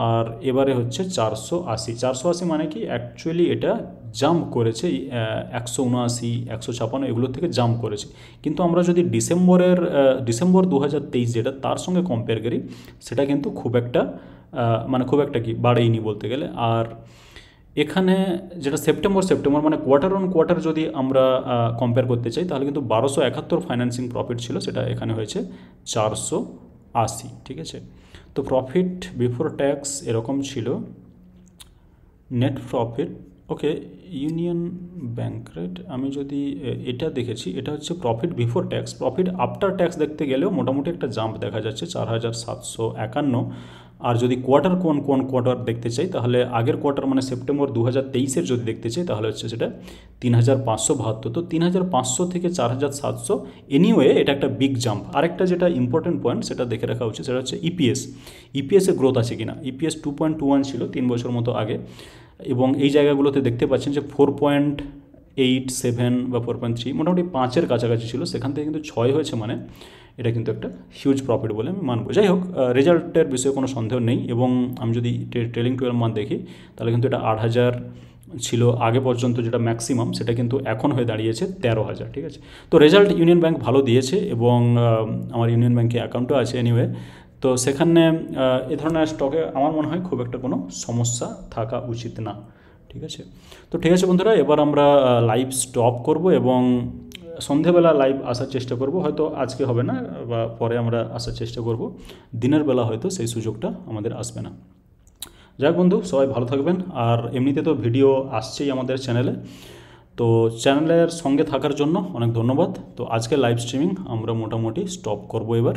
আর এবারে হচ্ছে 480 মানে কি অ্যাকচুয়ালি এটা জাম্প করেছে 179, 156 এগুলোর থেকে জাম্প করেছে। কিন্তু আমরা যদি ডিসেম্বর 2023 যেটা তার সঙ্গে কম্পেয়ার করি সেটা কিন্তু খুব একটা কি বাড়েইনি বলতে গেলে। আর এখানে যেটা সেপ্টেম্বর মানে কোয়ার্টার অন কোয়ার্টার যদি আমরা কম্পেয়ার করতে চাই তাহলে কিন্তু 1271 ফাইন্যান্সিং প্রফিট ছিল, সেটা এখানে হয়েছে 480, ঠিক আছে। তো প্রফিট বিফোর ট্যাক্স এরকম ছিল, নেট প্রফিট ওকে। ইউনিয়ন ব্যাংক রেট আমি যদি এটা দেখেছি, এটা হচ্ছে profit before tax. Profit after tax দেখতে গেলেও মোটামুটি একটা জাম্প দেখা যাচ্ছে, 4751। আর যদি কোয়ার্টার কোন কোয়ার্টার দেখতে চাই তাহলে আগের কোয়ার্টার মানে সেপ্টেম্বর 2023-এর যদি দেখতে চাই তাহলে হচ্ছে সেটা 3572। তো 3500 থেকে 4700 এনিওয়ে এটা একটা বিগ জাম্প। আরেকটা যেটা ইম্পর্টেন্ট পয়েন্ট সেটা দেখে রাখা উচিত, সেটা হচ্ছে ইপিএসের গ্রোথ আছে কিনা। ইপিএস 2.21 ছিল 3 বছর মতো আগে, এবং এই জায়গাগুলোতে দেখতে পাচ্ছেন যে 4.87 বা 4.3 মোটামুটি 5-এর কাছাকাছি ছিল, সেখান থেকে কিন্তু 6 হয়েছে, মানে এটা কিন্তু একটা হিউজ প্রফিট বলে আমি মানবো। যাই হোক, রেজাল্টের বিষয়ে কোনো সন্দেহ নেই। এবং আমি যদি ট্রেলিং 12 মান্থ দেখি তাহলে কিন্তু এটা 8,000 ছিল আগে পর্যন্ত, যেটা ম্যাক্সিমাম, সেটা কিন্তু এখন হয়ে দাঁড়িয়েছে 13,000, ঠিক আছে। তো রেজাল্ট ইউনিয়ন ব্যাংক ভালো দিয়েছে এবং আমার ইউনিয়ন ব্যাংকে অ্যাকাউন্টও আছে এনিওয়ে। তো সেখানে এ ধরনের স্টকে আমার মনে হয় খুব একটা কোনো সমস্যা থাকা উচিত না, ঠিক আছে। তো ঠিক আছে বন্ধুরা, এবার আমরা লাইভ স্টপ করব এবং সন্ধেবেলা লাইভ আসার চেষ্টা করব, হয়তো আজকে হবে না বা পরে আমরা আসার চেষ্টা করব। দিনের বেলা হয়তো সেই সুযোগটা আমাদের আসবে না। যাই হোক বন্ধু, সবাই ভালো থাকবেন। আর এমনিতে তো ভিডিও আসছেই আমাদের চ্যানেলে, তো চ্যানেলের সঙ্গে থাকার জন্য অনেক ধন্যবাদ। তো আজকে লাইভ স্ট্রিমিং আমরা মোটামুটি স্টপ করব এবার।